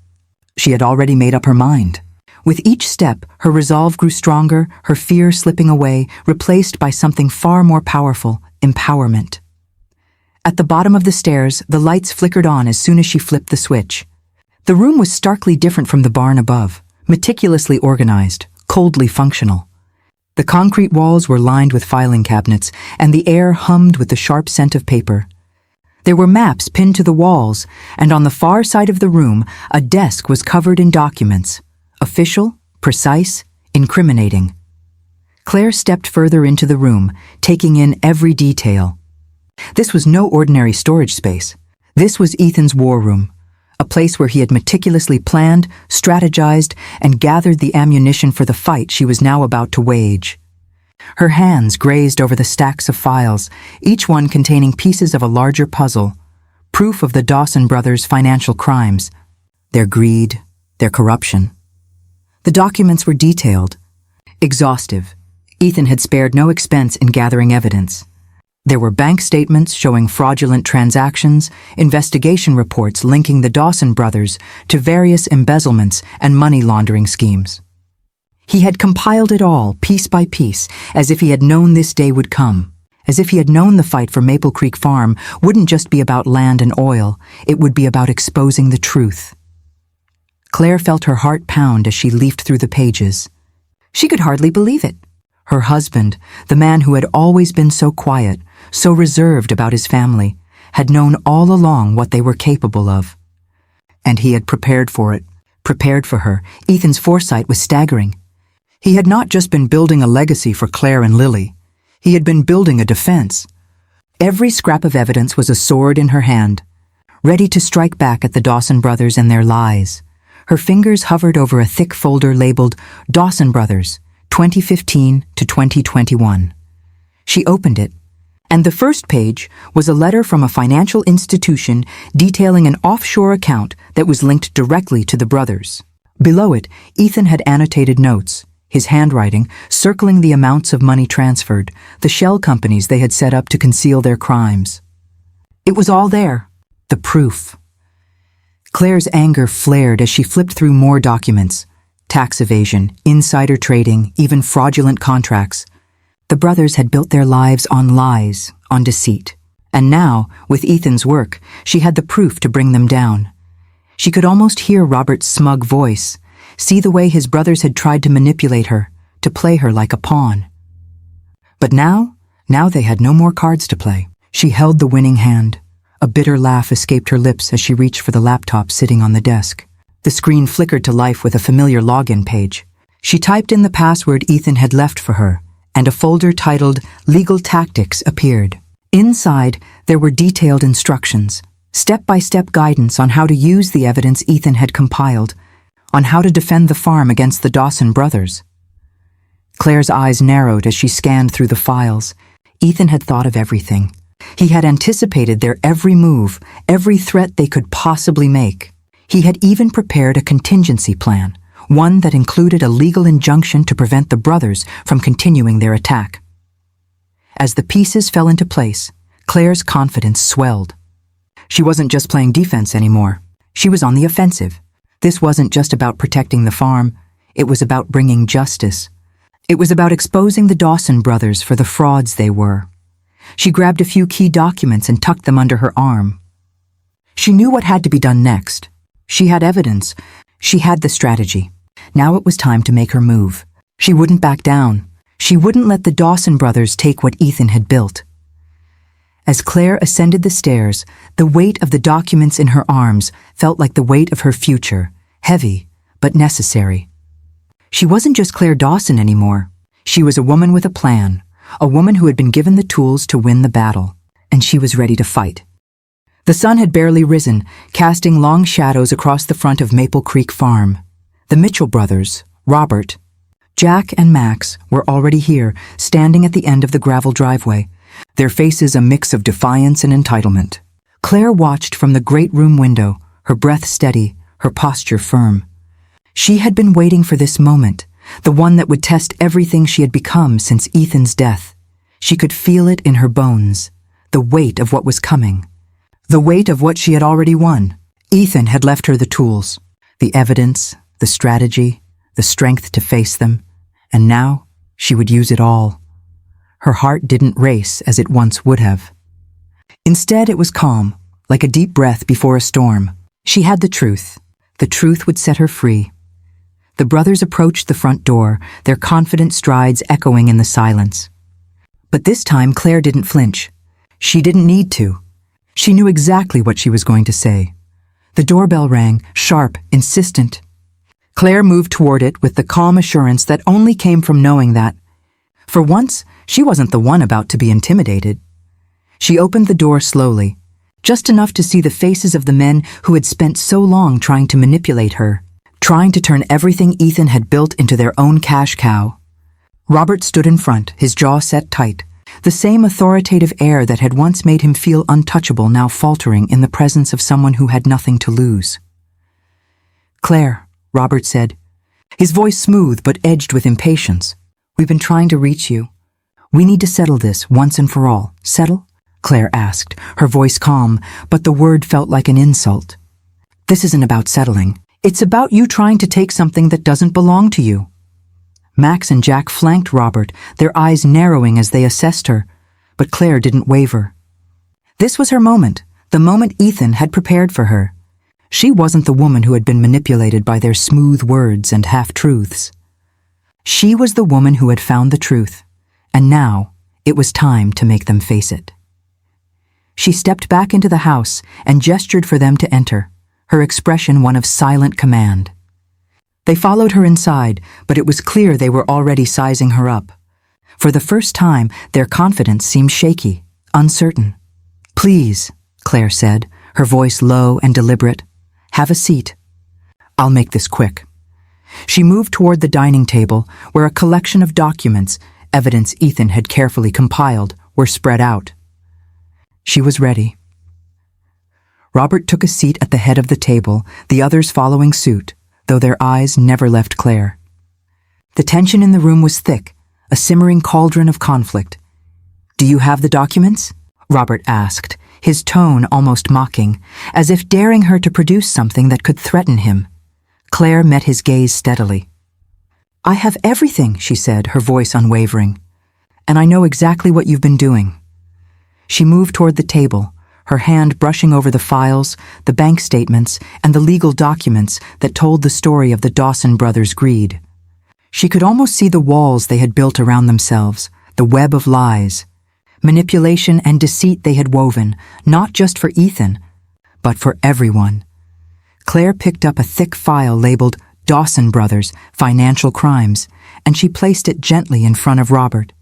She had already made up her mind. With each step, her resolve grew stronger, her fear slipping away, replaced by something far more powerful, empowerment. At the bottom of the stairs, the lights flickered on as soon as she flipped the switch. The room was starkly different from the barn above, meticulously organized, coldly functional. The concrete walls were lined with filing cabinets, and the air hummed with the sharp scent of paper. There were maps pinned to the walls, and on the far side of the room, a desk was covered in documents. Official, precise, incriminating. Claire stepped further into the room, taking in every detail. This was no ordinary storage space. This was Ethan's war room, a place where he had meticulously planned, strategized, and gathered the ammunition for the fight she was now about to wage. Her hands grazed over the stacks of files, each one containing pieces of a larger puzzle, proof of the Dawson brothers' financial crimes, their greed, their corruption. The documents were detailed, exhaustive. Ethan had spared no expense in gathering evidence. There were bank statements showing fraudulent transactions, investigation reports linking the Dawson brothers to various embezzlements and money laundering schemes. He had compiled it all, piece by piece, as if he had known this day would come, as if he had known the fight for Maple Creek Farm wouldn't just be about land and oil, it would be about exposing the truth. Claire felt her heart pound as she leafed through the pages. She could hardly believe it. Her husband, the man who had always been so quiet, so reserved about his family, had known all along what they were capable of. And he had prepared for it, prepared for her. Ethan's foresight was staggering. He had not just been building a legacy for Claire and Lily. He had been building a defense. Every scrap of evidence was a sword in her hand, ready to strike back at the Dawson brothers and their lies. Her fingers hovered over a thick folder labeled Dawson Brothers, 2015 to 2021. She opened it, and the first page was a letter from a financial institution detailing an offshore account that was linked directly to the brothers. Below it, Ethan had annotated notes, his handwriting circling the amounts of money transferred, the shell companies they had set up to conceal their crimes. It was all there, the proof. Claire's anger flared as she flipped through more documents. Tax evasion, insider trading, even fraudulent contracts. The brothers had built their lives on lies, on deceit. And now, with Ethan's work, she had the proof to bring them down. She could almost hear Robert's smug voice, see the way his brothers had tried to manipulate her, to play her like a pawn. But now they had no more cards to play. She held the winning hand. A bitter laugh escaped her lips as she reached for the laptop sitting on the desk. The screen flickered to life with a familiar login page. She typed in the password Ethan had left for her, and a folder titled Legal Tactics appeared. Inside, there were detailed instructions, step-by-step guidance on how to use the evidence Ethan had compiled, on how to defend the farm against the Dawson brothers. Claire's eyes narrowed as she scanned through the files. Ethan had thought of everything. He had anticipated their every move, every threat they could possibly make. He had even prepared a contingency plan, one that included a legal injunction to prevent the brothers from continuing their attack. As the pieces fell into place, Claire's confidence swelled. She wasn't just playing defense anymore. She was on the offensive. This wasn't just about protecting the farm. It was about bringing justice. It was about exposing the Dawson brothers for the frauds they were. She grabbed a few key documents and tucked them under her arm. She knew what had to be done next. She had evidence. She had the strategy. Now it was time to make her move. She wouldn't back down. She wouldn't let the Dawson brothers take what Ethan had built. As Claire ascended the stairs, the weight of the documents in her arms felt like the weight of her future, heavy, but necessary. She wasn't just Claire Dawson anymore. She was a woman with a plan, a woman who had been given the tools to win the battle, and she was ready to fight. The sun had barely risen, casting long shadows across the front of Maple Creek Farm. The Mitchell brothers, Robert, Jack, and Max were already here, standing at the end of the gravel driveway, their faces a mix of defiance and entitlement. Claire watched from the great room window, her breath steady, her posture firm. She had been waiting for this moment, the one that would test everything she had become since Ethan's death. She could feel it in her bones, the weight of what was coming, the weight of what she had already won. Ethan had left her the tools, the evidence, the strategy, the strength to face them, and now she would use it all. Her heart didn't race as it once would have. Instead, it was calm, like a deep breath before a storm. She had the truth. The truth would set her free. The brothers approached the front door, their confident strides echoing in the silence. But this time, Claire didn't flinch. She didn't need to. She knew exactly what she was going to say. The doorbell rang, sharp, insistent. Claire moved toward it with the calm assurance that only came from knowing that, for once, she wasn't the one about to be intimidated. She opened the door slowly, just enough to see the faces of the men who had spent so long trying to manipulate her, trying to turn everything Ethan had built into their own cash cow. Robert stood in front, his jaw set tight, the same authoritative air that had once made him feel untouchable now faltering in the presence of someone who had nothing to lose. "Claire," Robert said, his voice smooth but edged with impatience. "We've been trying to reach you. We need to settle this once and for all." "Settle?" Claire asked, her voice calm, but the word felt like an insult. "This isn't about settling. It's about you trying to take something that doesn't belong to you." Max and Jack flanked Robert, their eyes narrowing as they assessed her, but Claire didn't waver. This was her moment, the moment Ethan had prepared for her. She wasn't the woman who had been manipulated by their smooth words and half-truths. She was the woman who had found the truth, and now it was time to make them face it. She stepped back into the house and gestured for them to enter, her expression one of silent command. They followed her inside, but it was clear they were already sizing her up. For the first time, their confidence seemed shaky, uncertain. "Please," Claire said, her voice low and deliberate. "Have a seat. I'll make this quick." She moved toward the dining table, where a collection of documents, evidence Ethan had carefully compiled, were spread out. She was ready. Robert took a seat at the head of the table, the others following suit, though their eyes never left Claire. The tension in the room was thick, a simmering cauldron of conflict. "Do you have the documents?" Robert asked, his tone almost mocking, as if daring her to produce something that could threaten him. Claire met his gaze steadily. "I have everything," she said, her voice unwavering. "And I know exactly what you've been doing." She moved toward the table, her hand brushing over the files, the bank statements, and the legal documents that told the story of the Dawson brothers' greed. She could almost see the walls they had built around themselves, the web of lies, manipulation and deceit they had woven, not just for Ethan, but for everyone. Claire picked up a thick file labeled Dawson Brothers, Financial Crimes, and she placed it gently in front of Robert.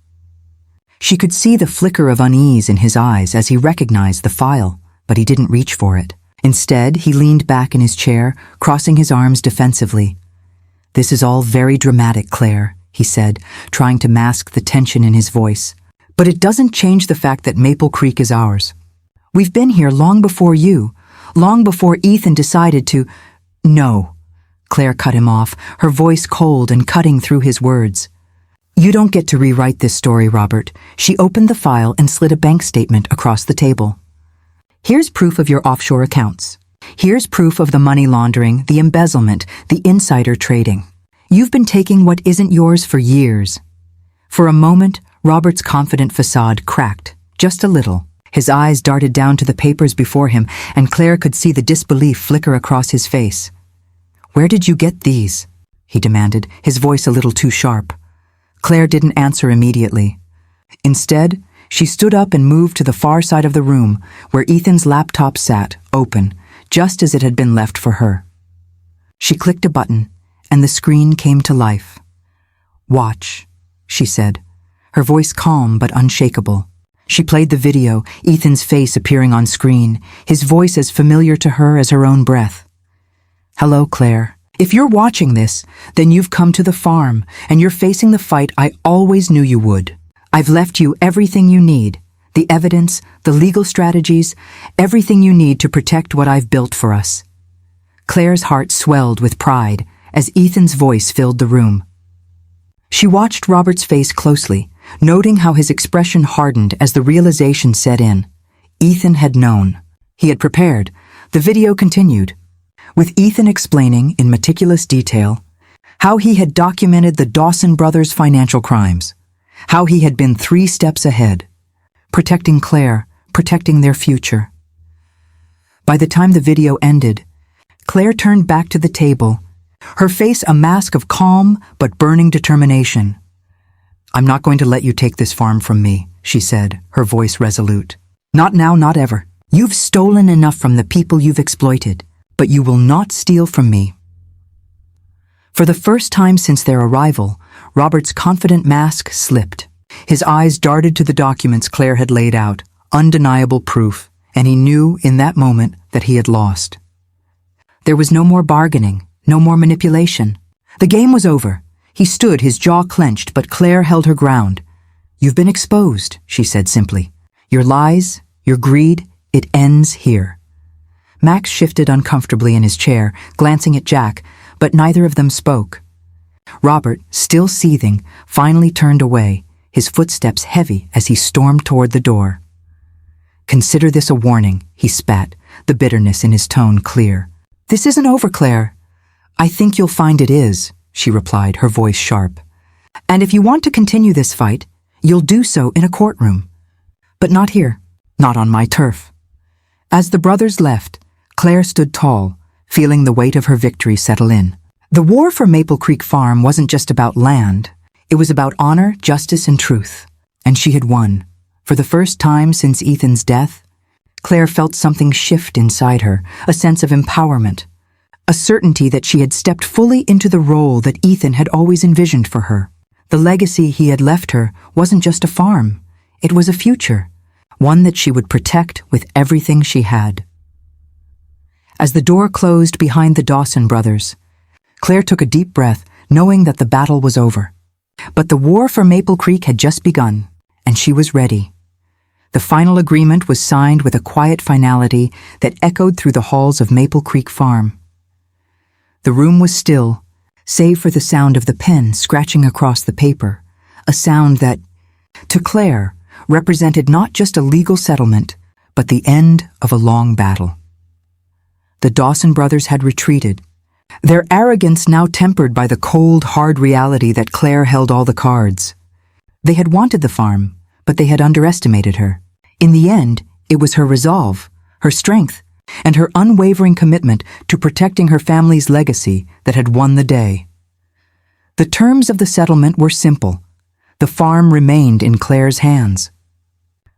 She could see the flicker of unease in his eyes as he recognized the file, but he didn't reach for it. Instead, he leaned back in his chair, crossing his arms defensively. "This is all very dramatic, Claire," he said, trying to mask the tension in his voice. "But it doesn't change the fact that Maple Creek is ours. We've been here long before you, long before Ethan decided to—" "No," Claire cut him off, her voice cold and cutting through his words. "You don't get to rewrite this story, Robert." She opened the file and slid a bank statement across the table. "Here's proof of your offshore accounts. Here's proof of the money laundering, the embezzlement, the insider trading. You've been taking what isn't yours for years." For a moment, Robert's confident facade cracked, just a little. His eyes darted down to the papers before him, and Claire could see the disbelief flicker across his face. "Where did you get these?" he demanded, his voice a little too sharp. Claire didn't answer immediately. Instead, she stood up and moved to the far side of the room, where Ethan's laptop sat, open, just as it had been left for her. She clicked a button, and the screen came to life. "Watch," she said, her voice calm but unshakable. She played the video, Ethan's face appearing on screen, his voice as familiar to her as her own breath. "Hello, Claire. If you're watching this, then you've come to the farm, and you're facing the fight I always knew you would. I've left you everything you need, the evidence, the legal strategies, everything you need to protect what I've built for us." Claire's heart swelled with pride as Ethan's voice filled the room. She watched Robert's face closely, noting how his expression hardened as the realization set in. Ethan had known. He had prepared. The video continued, with Ethan explaining in meticulous detail how he had documented the Dawson brothers' financial crimes, how he had been 3 steps ahead, protecting Claire, protecting their future. By the time the video ended, Claire turned back to the table, her face a mask of calm but burning determination. "I'm not going to let you take this farm from me," she said, her voice resolute. "Not now, not ever. You've stolen enough from the people you've exploited, but you will not steal from me." For the first time since their arrival, Robert's confident mask slipped. His eyes darted to the documents Claire had laid out, undeniable proof, and he knew in that moment that he had lost. There was no more bargaining, no more manipulation. The game was over. He stood, his jaw clenched, but Claire held her ground. "You've been exposed," she said simply. "Your lies, your greed, it ends here." Max shifted uncomfortably in his chair, glancing at Jack, but neither of them spoke. Robert, still seething, finally turned away, his footsteps heavy as he stormed toward the door. "Consider this a warning," he spat, the bitterness in his tone clear. "This isn't over, Claire." "I think you'll find it is," she replied, her voice sharp. "And if you want to continue this fight, you'll do so in a courtroom. But not here, not on my turf." As the brothers left, Claire stood tall, feeling the weight of her victory settle in. The war for Maple Creek Farm wasn't just about land. It was about honor, justice, and truth. And she had won. For the first time since Ethan's death, Claire felt something shift inside her, a sense of empowerment, a certainty that she had stepped fully into the role that Ethan had always envisioned for her. The legacy he had left her wasn't just a farm. It was a future, one that she would protect with everything she had. As the door closed behind the Dawson brothers, Claire took a deep breath, knowing that the battle was over. But the war for Maple Creek had just begun, and she was ready. The final agreement was signed with a quiet finality that echoed through the halls of Maple Creek Farm. The room was still, save for the sound of the pen scratching across the paper, a sound that, to Claire, represented not just a legal settlement, but the end of a long battle. The Dawson brothers had retreated, their arrogance now tempered by the cold, hard reality that Claire held all the cards. They had wanted the farm, but they had underestimated her. In the end, it was her resolve, her strength, and her unwavering commitment to protecting her family's legacy that had won the day. The terms of the settlement were simple. The farm remained in Claire's hands.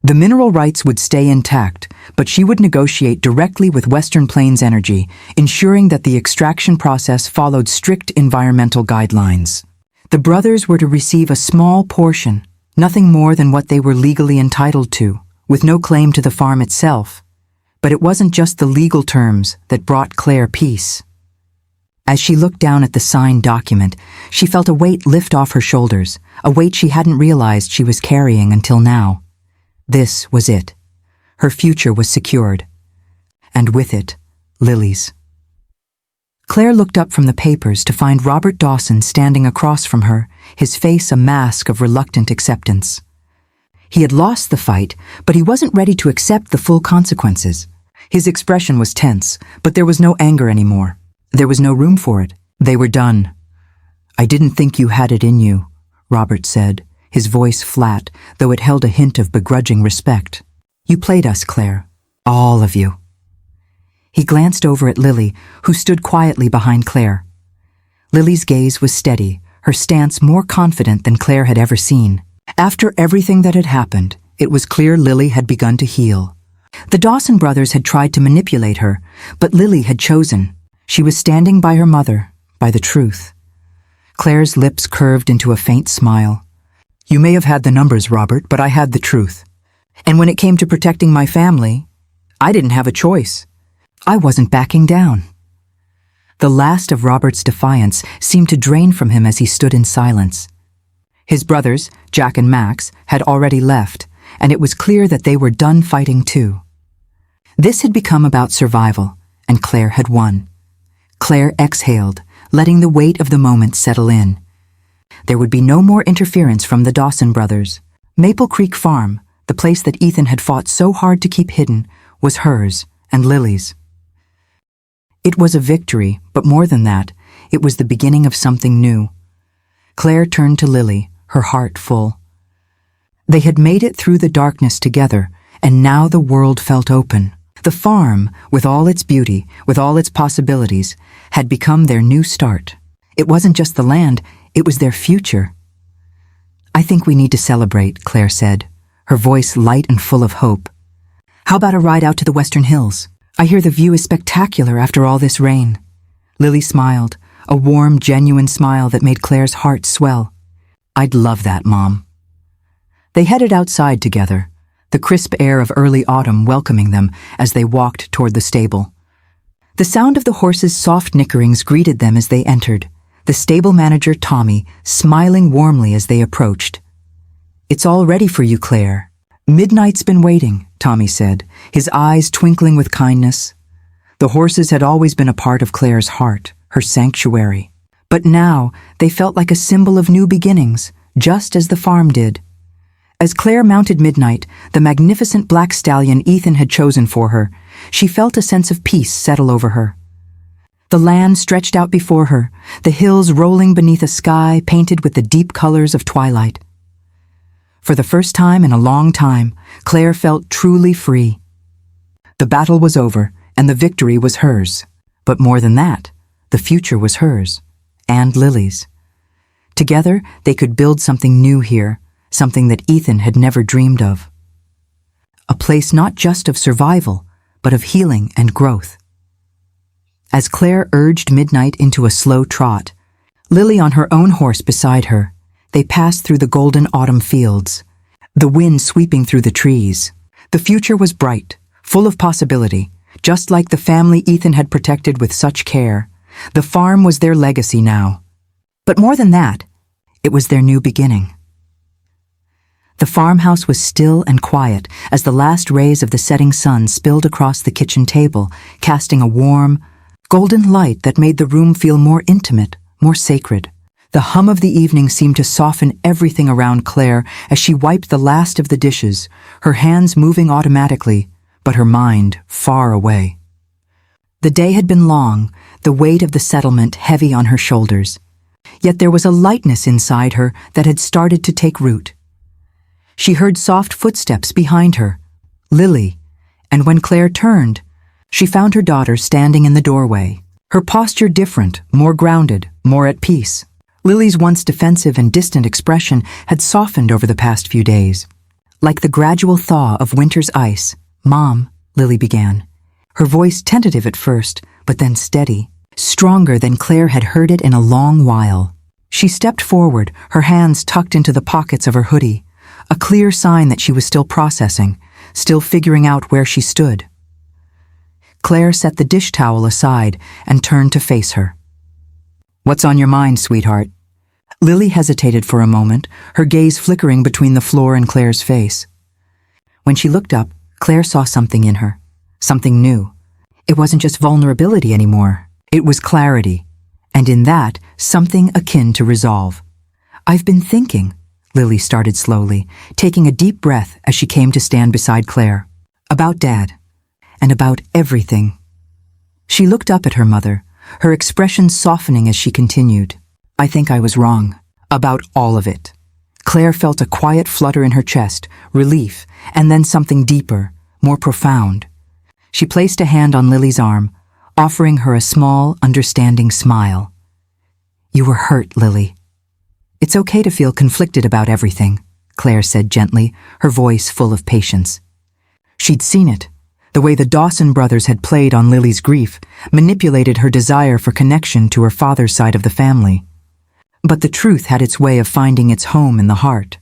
The mineral rights would stay intact, but she would negotiate directly with Western Plains Energy, ensuring that the extraction process followed strict environmental guidelines. The brothers were to receive a small portion, nothing more than what they were legally entitled to, with no claim to the farm itself. But it wasn't just the legal terms that brought Claire peace. As she looked down at the signed document, she felt a weight lift off her shoulders, a weight she hadn't realized she was carrying until now. This was it. Her future was secured. And with it, Lily's. Claire looked up from the papers to find Robert Dawson standing across from her, his face a mask of reluctant acceptance. He had lost the fight, but he wasn't ready to accept the full consequences. His expression was tense, but there was no anger anymore. There was no room for it. They were done. "I didn't think you had it in you," Robert said, his voice flat, though it held a hint of begrudging respect. "You played us, Claire. All of you." He glanced over at Lily, who stood quietly behind Claire. Lily's gaze was steady, her stance more confident than Claire had ever seen. After everything that had happened, it was clear Lily had begun to heal. The Dawson brothers had tried to manipulate her, but Lily had chosen. She was standing by her mother, by the truth. Claire's lips curved into a faint smile. You may have had the numbers, Robert, but I had the truth. And when it came to protecting my family, I didn't have a choice. I wasn't backing down. The last of Robert's defiance seemed to drain from him as he stood in silence. His brothers, Jack and Max, had already left, and it was clear that they were done fighting too. This had become about survival, and Claire had won. Claire exhaled, letting the weight of the moment settle in. There would be no more interference from the Dawson brothers. Maple Creek Farm, the place that Ethan had fought so hard to keep hidden, was hers and Lily's. It was a victory, but more than that, it was the beginning of something new. Claire turned to Lily, her heart full. They had made it through the darkness together, and now the world felt open. The farm, with all its beauty, with all its possibilities, had become their new start. It wasn't just the land, it was their future. I think we need to celebrate, Claire said, her voice light and full of hope. How about a ride out to the Western Hills? I hear the view is spectacular after all this rain. Lily smiled, a warm, genuine smile that made Claire's heart swell. I'd love that, Mom. They headed outside together, the crisp air of early autumn welcoming them as they walked toward the stable. The sound of the horses' soft nickerings greeted them as they entered, the stable manager, Tommy, smiling warmly as they approached. It's all ready for you, Claire. Midnight's been waiting, Tommy said, his eyes twinkling with kindness. The horses had always been a part of Claire's heart, her sanctuary. But now they felt like a symbol of new beginnings, just as the farm did. As Claire mounted Midnight, the magnificent black stallion Ethan had chosen for her, she felt a sense of peace settle over her. The land stretched out before her, the hills rolling beneath a sky painted with the deep colors of twilight. For the first time in a long time, Claire felt truly free. The battle was over, and the victory was hers. But more than that, the future was hers, and Lily's. Together, they could build something new here, something that Ethan had never dreamed of. A place not just of survival, but of healing and growth. As Claire urged Midnight into a slow trot, Lily on her own horse beside her, they passed through the golden autumn fields, the wind sweeping through the trees. The future was bright, full of possibility, just like the family Ethan had protected with such care. The farm was their legacy now. But more than that, it was their new beginning. The farmhouse was still and quiet as the last rays of the setting sun spilled across the kitchen table, casting a warm, golden light that made the room feel more intimate, more sacred. The hum of the evening seemed to soften everything around Claire as she wiped the last of the dishes, her hands moving automatically, but her mind far away. The day had been long, the weight of the settlement heavy on her shoulders. Yet there was a lightness inside her that had started to take root. She heard soft footsteps behind her, Lily, and when Claire turned, she found her daughter standing in the doorway, her posture different, more grounded, more at peace. Lily's once defensive and distant expression had softened over the past few days. Like the gradual thaw of winter's ice, "Mom," Lily began, her voice tentative at first, but then steady, stronger than Claire had heard it in a long while. She stepped forward, her hands tucked into the pockets of her hoodie, a clear sign that she was still processing, still figuring out where she stood. Claire set the dish towel aside and turned to face her. "What's on your mind, sweetheart?" Lily hesitated for a moment, her gaze flickering between the floor and Claire's face. When she looked up, Claire saw something in her, something new. It wasn't just vulnerability anymore. It was clarity, and in that, something akin to resolve. "I've been thinking," Lily started slowly, taking a deep breath as she came to stand beside Claire, "about Dad, and about everything." She looked up at her mother, her expression softening as she continued. "I think I was wrong. About all of it." Claire felt a quiet flutter in her chest, relief, and then something deeper, more profound. She placed a hand on Lily's arm, offering her a small, understanding smile. "You were hurt, Lily. It's okay to feel conflicted about everything," Claire said gently, her voice full of patience. She'd seen it. The way the Dawson brothers had played on Lily's grief, manipulated her desire for connection to her father's side of the family. But the truth had its way of finding its home in the heart,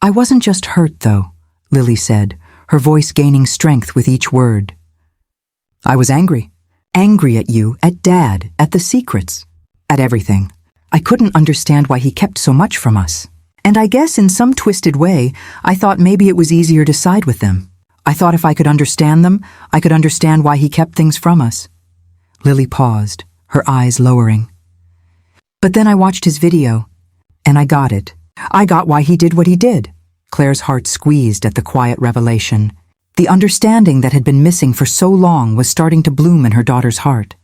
I wasn't just hurt, though, Lily said, her voice gaining strength with each word. I was angry. Angry at you, at Dad, at the secrets, at everything. I couldn't understand why he kept so much from us. And I guess in some twisted way, I thought maybe it was easier to side with them. I thought if I could understand them, I could understand why he kept things from us. Lily paused, her eyes lowering. But then I watched his video, and I got it. I got why he did what he did. Claire's heart squeezed at the quiet revelation. The understanding that had been missing for so long was starting to bloom in her daughter's heart.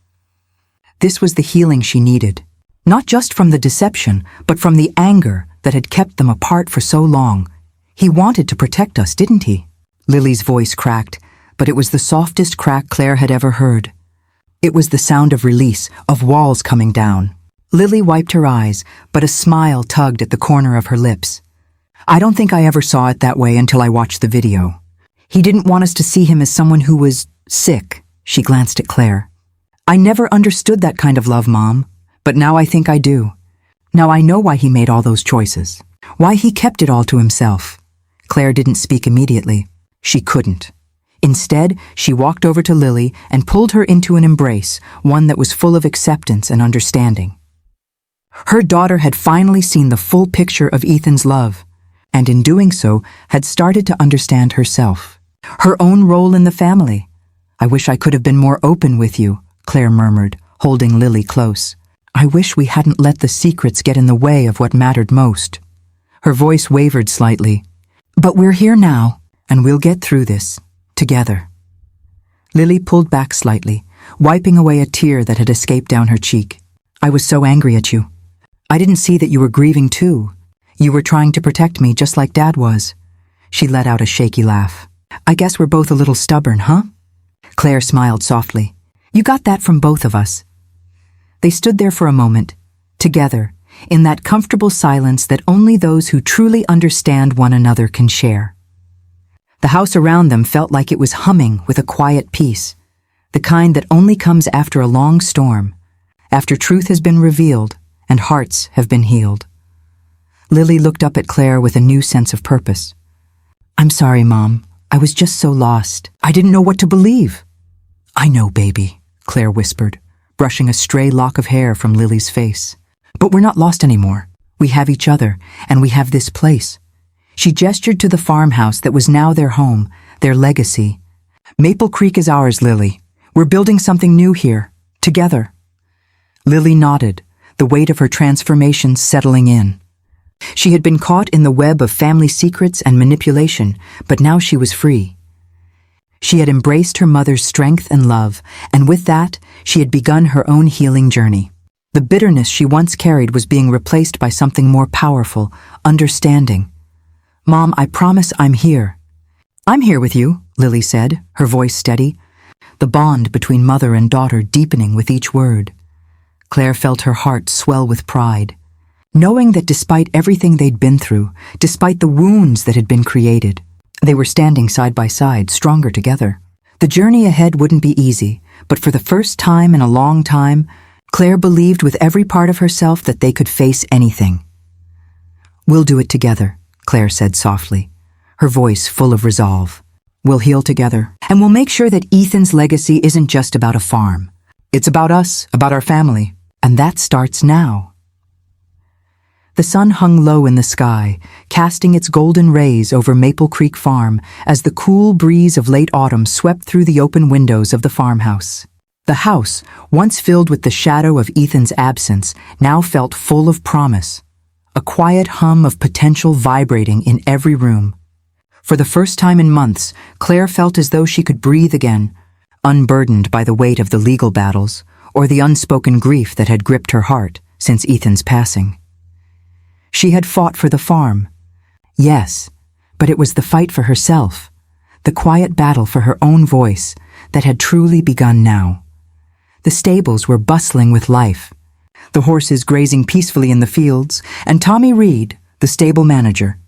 This was the healing she needed, not just from the deception, but from the anger that had kept them apart for so long. He wanted to protect us, didn't he? Lily's voice cracked, but it was the softest crack Claire had ever heard. It was the sound of release, of walls coming down. Lily wiped her eyes, but a smile tugged at the corner of her lips. I don't think I ever saw it that way until I watched the video. He didn't want us to see him as someone who was sick. She glanced at Claire. I never understood that kind of love, Mom, but now I think I do. Now I know why he made all those choices, why he kept it all to himself. Claire didn't speak immediately. She couldn't. Instead, she walked over to Lily and pulled her into an embrace, one that was full of acceptance and understanding. Her daughter had finally seen the full picture of Ethan's love, and in doing so, had started to understand herself. Her own role in the family. I wish I could have been more open with you, Claire murmured, holding Lily close. I wish we hadn't let the secrets get in the way of what mattered most. Her voice wavered slightly. But we're here now, and we'll get through this, together. Lily pulled back slightly, wiping away a tear that had escaped down her cheek. I was so angry at you. I didn't see that you were grieving too. You were trying to protect me just like Dad was. She let out a shaky laugh. I guess we're both a little stubborn, huh? Claire smiled softly. You got that from both of us. They stood there for a moment, together, in that comfortable silence that only those who truly understand one another can share. The house around them felt like it was humming with a quiet peace, the kind that only comes after a long storm, after truth has been revealed and hearts have been healed. Lily looked up at Claire with a new sense of purpose. I'm sorry, Mom. I was just so lost. I didn't know what to believe. I know, baby, Claire whispered, brushing a stray lock of hair from Lily's face. But we're not lost anymore. We have each other, and we have this place. She gestured to the farmhouse that was now their home, their legacy. Maple Creek is ours, Lily. We're building something new here, together. Lily nodded, the weight of her transformation settling in. She had been caught in the web of family secrets and manipulation, but now she was free. She had embraced her mother's strength and love, and with that, she had begun her own healing journey. The bitterness she once carried was being replaced by something more powerful, understanding. Mom, I promise I'm here. I'm here with you, Lily said, her voice steady, the bond between mother and daughter deepening with each word. Claire felt her heart swell with pride, knowing that despite everything they'd been through, despite the wounds that had been created, they were standing side by side, stronger together. The journey ahead wouldn't be easy, but for the first time in a long time, Claire believed with every part of herself that they could face anything. We'll do it together, Claire said softly, her voice full of resolve. We'll heal together, and we'll make sure that Ethan's legacy isn't just about a farm. It's about us, about our family, and that starts now. The sun hung low in the sky, casting its golden rays over Maple Creek Farm as the cool breeze of late autumn swept through the open windows of the farmhouse. The house, once filled with the shadow of Ethan's absence, now felt full of promise, a quiet hum of potential vibrating in every room. For the first time in months, Claire felt as though she could breathe again, unburdened by the weight of the legal battles or the unspoken grief that had gripped her heart since Ethan's passing. She had fought for the farm. Yes, but it was the fight for herself, the quiet battle for her own voice that had truly begun now. The stables were bustling with life, the horses grazing peacefully in the fields, and Tommy Reed, the stable manager,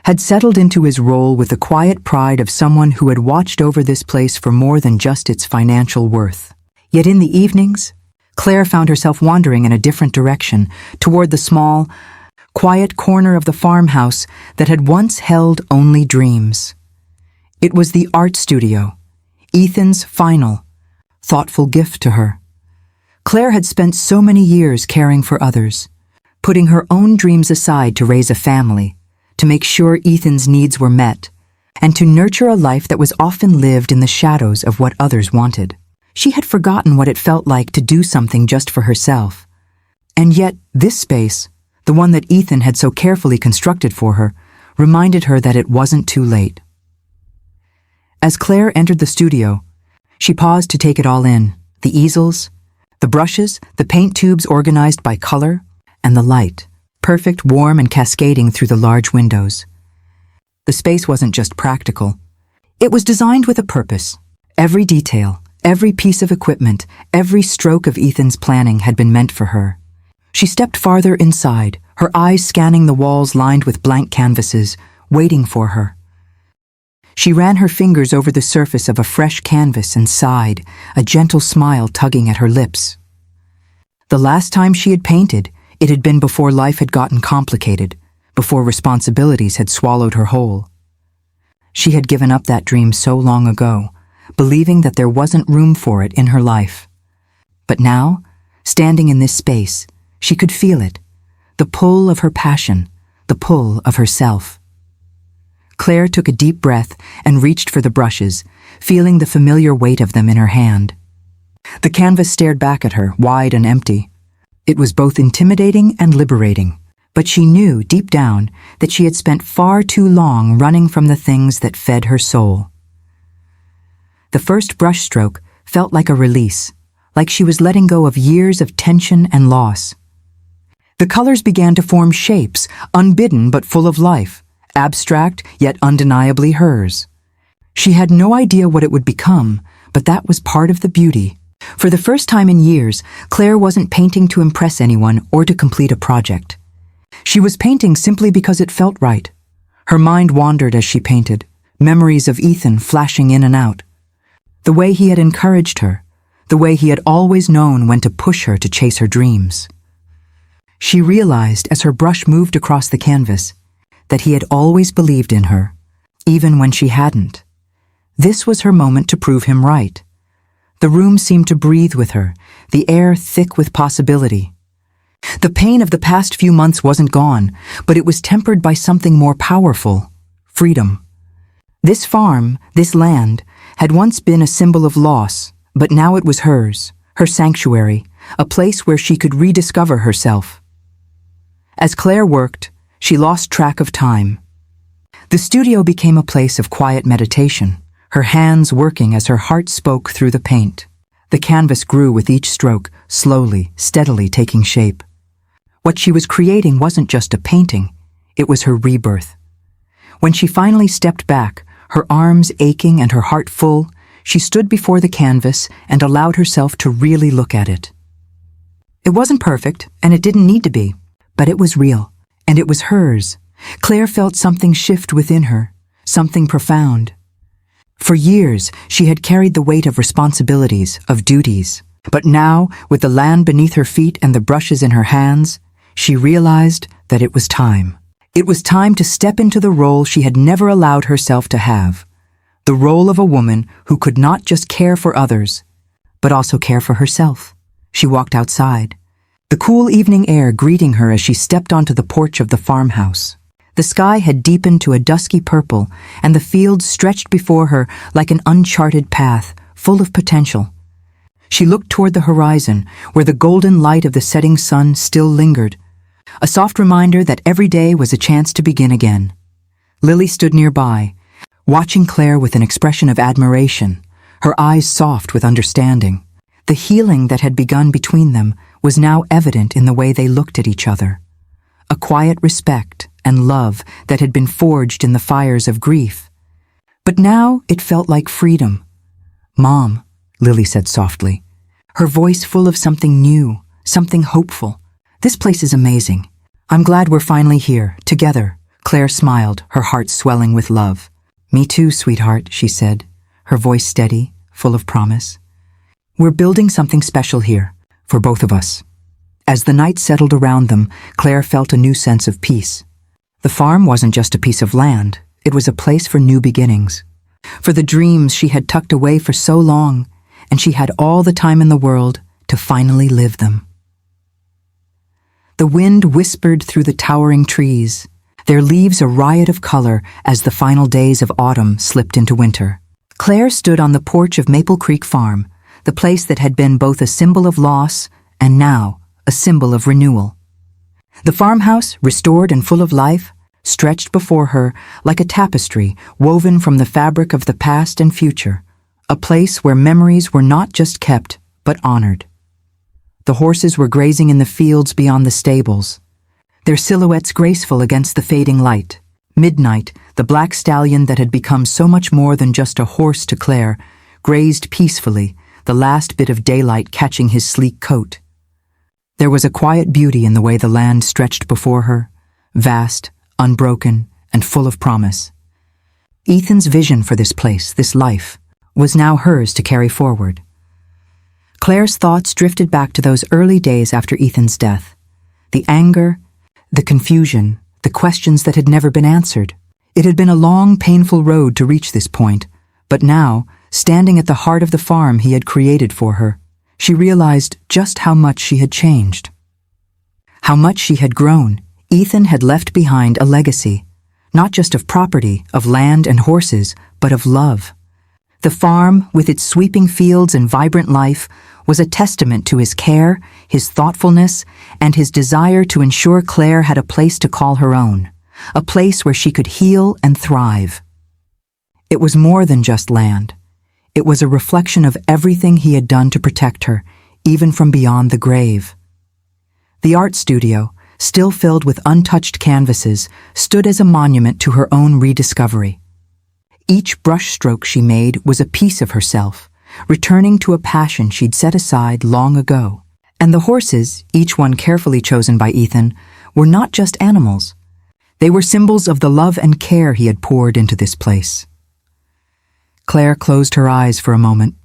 had settled into his role with the quiet pride of someone who had watched over this place for more than just its financial worth. Yet in the evenings, Claire found herself wandering in a different direction, toward the small, quiet corner of the farmhouse that had once held only dreams. It was the art studio, Ethan's final, thoughtful gift to her. Claire had spent so many years caring for others, putting her own dreams aside to raise a family, to make sure Ethan's needs were met, and to nurture a life that was often lived in the shadows of what others wanted. She had forgotten what it felt like to do something just for herself. And yet, this space, the one that Ethan had so carefully constructed for her, reminded her that it wasn't too late. As Claire entered the studio, she paused to take it all in, the easels, the brushes, the paint tubes organized by color, and the light, perfect, warm, and cascading through the large windows. The space wasn't just practical. It was designed with a purpose. Every detail, every piece of equipment, every stroke of Ethan's planning had been meant for her. She stepped farther inside, her eyes scanning the walls lined with blank canvases, waiting for her. She ran her fingers over the surface of a fresh canvas and sighed, a gentle smile tugging at her lips. The last time she had painted, it had been before life had gotten complicated, before responsibilities had swallowed her whole. She had given up that dream so long ago, believing that there wasn't room for it in her life. But now, standing in this space, she could feel it, the pull of her passion, the pull of herself. Claire took a deep breath and reached for the brushes, feeling the familiar weight of them in her hand. The canvas stared back at her, wide and empty. It was both intimidating and liberating, but she knew deep down that she had spent far too long running from the things that fed her soul. The first brushstroke felt like a release, like she was letting go of years of tension and loss. The colors began to form shapes, unbidden but full of life, abstract yet undeniably hers. She had no idea what it would become, but that was part of the beauty. For the first time in years, Claire wasn't painting to impress anyone or to complete a project. She was painting simply because it felt right. Her mind wandered as she painted, memories of Ethan flashing in and out. The way he had encouraged her, the way he had always known when to push her to chase her dreams. She realized as her brush moved across the canvas that he had always believed in her, even when she hadn't. This was her moment to prove him right. The room seemed to breathe with her, the air thick with possibility. The pain of the past few months wasn't gone, but it was tempered by something more powerful: freedom. This farm, this land, had once been a symbol of loss, but now it was hers, her sanctuary, a place where she could rediscover herself. As Claire worked, she lost track of time. The studio became a place of quiet meditation, her hands working as her heart spoke through the paint. The canvas grew with each stroke, slowly, steadily taking shape. What she was creating wasn't just a painting, it was her rebirth. When she finally stepped back, her arms aching and her heart full, she stood before the canvas and allowed herself to really look at it. It wasn't perfect, and it didn't need to be, but it was real, and it was hers. Claire felt something shift within her, something profound. For years, she had carried the weight of responsibilities, of duties. But now, with the land beneath her feet and the brushes in her hands, she realized that it was time. It was time to step into the role she had never allowed herself to have. The role of a woman who could not just care for others, but also care for herself. She walked outside, the cool evening air greeting her as she stepped onto the porch of the farmhouse. The sky had deepened to a dusky purple, and the fields stretched before her like an uncharted path, full of potential. She looked toward the horizon, where the golden light of the setting sun still lingered, a soft reminder that every day was a chance to begin again. Lily stood nearby, watching Claire with an expression of admiration, her eyes soft with understanding. The healing that had begun between them was now evident in the way they looked at each other. A quiet respect and love that had been forged in the fires of grief. But now it felt like freedom. "Mom," Lily said softly, her voice full of something new, something hopeful. "This place is amazing. I'm glad we're finally here, together." Claire smiled, her heart swelling with love. "Me too, sweetheart," she said, her voice steady, full of promise. "We're building something special here, for both of us." As the night settled around them, Claire felt a new sense of peace. The farm wasn't just a piece of land, it was a place for new beginnings. For the dreams she had tucked away for so long, and she had all the time in the world to finally live them. The wind whispered through the towering trees, their leaves a riot of color as the final days of autumn slipped into winter. Claire stood on the porch of Maple Creek Farm, the place that had been both a symbol of loss and now a symbol of renewal. The farmhouse, restored and full of life, stretched before her like a tapestry woven from the fabric of the past and future, a place where memories were not just kept, but honored. The horses were grazing in the fields beyond the stables, their silhouettes graceful against the fading light. Midnight, the black stallion that had become so much more than just a horse to Claire, grazed peacefully, the last bit of daylight catching his sleek coat. There was a quiet beauty in the way the land stretched before her, vast, unbroken, and full of promise. Ethan's vision for this place, this life, was now hers to carry forward. Claire's thoughts drifted back to those early days after Ethan's death. The anger, the confusion, the questions that had never been answered. It had been a long, painful road to reach this point, but now, standing at the heart of the farm he had created for her, she realized just how much she had changed. How much she had grown. Ethan had left behind a legacy, not just of property, of land and horses, but of love. The farm, with its sweeping fields and vibrant life, was a testament to his care, his thoughtfulness, and his desire to ensure Claire had a place to call her own, a place where she could heal and thrive. It was more than just land. It was a reflection of everything he had done to protect her, even from beyond the grave. The art studio, still filled with untouched canvases, stood as a monument to her own rediscovery. Each brushstroke she made was a piece of herself, returning to a passion she'd set aside long ago. And the horses, each one carefully chosen by Ethan, were not just animals. They were symbols of the love and care he had poured into this place. Claire closed her eyes for a moment,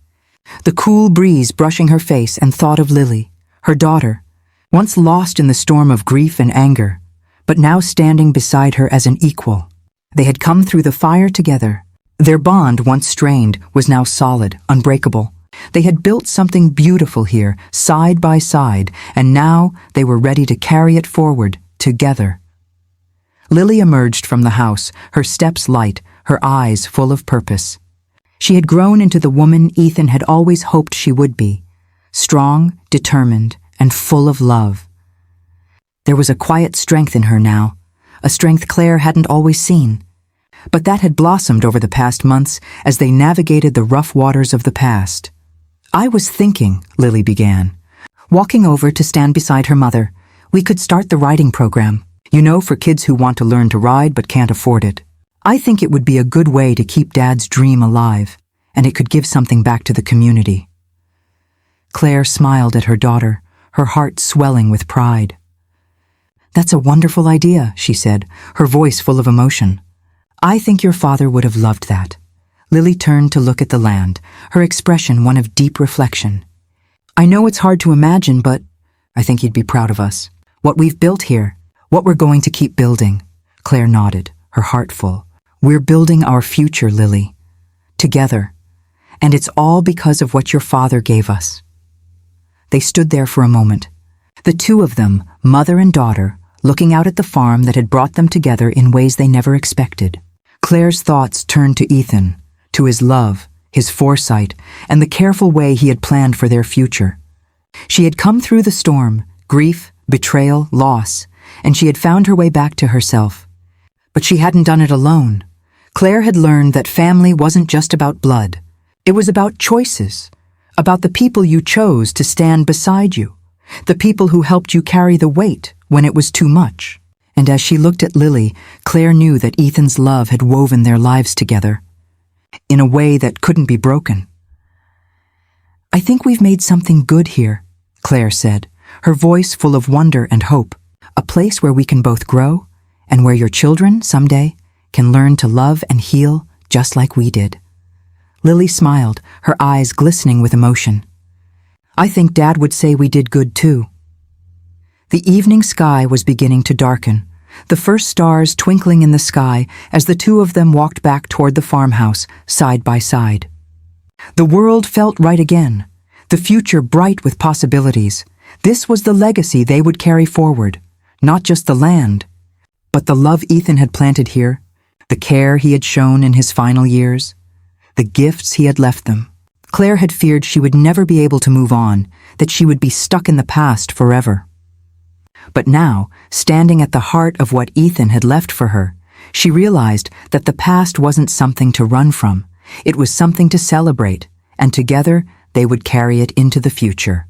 the cool breeze brushing her face, and thought of Lily, her daughter, once lost in the storm of grief and anger, but now standing beside her as an equal. They had come through the fire together. Their bond, once strained, was now solid, unbreakable. They had built something beautiful here, side by side, and now they were ready to carry it forward, together. Lily emerged from the house, her steps light, her eyes full of purpose. She had grown into the woman Ethan had always hoped she would be, strong, determined, and full of love. There was a quiet strength in her now, a strength Claire hadn't always seen. But that had blossomed over the past months as they navigated the rough waters of the past. "I was thinking," Lily began, walking over to stand beside her mother, "we could start the riding program, for kids who want to learn to ride but can't afford it. I think it would be a good way to keep Dad's dream alive, and it could give something back to the community." Claire smiled at her daughter, her heart swelling with pride. "That's a wonderful idea," she said, her voice full of emotion. "I think your father would have loved that." Lily turned to look at the land, her expression one of deep reflection. "I know it's hard to imagine, but I think he'd be proud of us. What we've built here, what we're going to keep building." Claire nodded, her heart full. "We're building our future, Lily. Together. And it's all because of what your father gave us." They stood there for a moment, the two of them, mother and daughter, looking out at the farm that had brought them together in ways they never expected. Claire's thoughts turned to Ethan, to his love, his foresight, and the careful way he had planned for their future. She had come through the storm, grief, betrayal, loss, and she had found her way back to herself. But she hadn't done it alone. Claire had learned that family wasn't just about blood. It was about choices, about the people you chose to stand beside you, the people who helped you carry the weight when it was too much. And as she looked at Lily, Claire knew that Ethan's love had woven their lives together, in a way that couldn't be broken. "I think we've made something good here," Claire said, her voice full of wonder and hope. "A place where we can both grow, and where your children, someday, can learn to love and heal just like we did." Lily smiled, her eyes glistening with emotion. "I think Dad would say we did good too." The evening sky was beginning to darken, the first stars twinkling in the sky as the two of them walked back toward the farmhouse, side by side. The world felt right again, the future bright with possibilities. This was the legacy they would carry forward, not just the land, but the love Ethan had planted here, the care he had shown in his final years, the gifts he had left them. Claire had feared she would never be able to move on, that she would be stuck in the past forever. But now, standing at the heart of what Ethan had left for her, she realized that the past wasn't something to run from. It was something to celebrate, and together they would carry it into the future.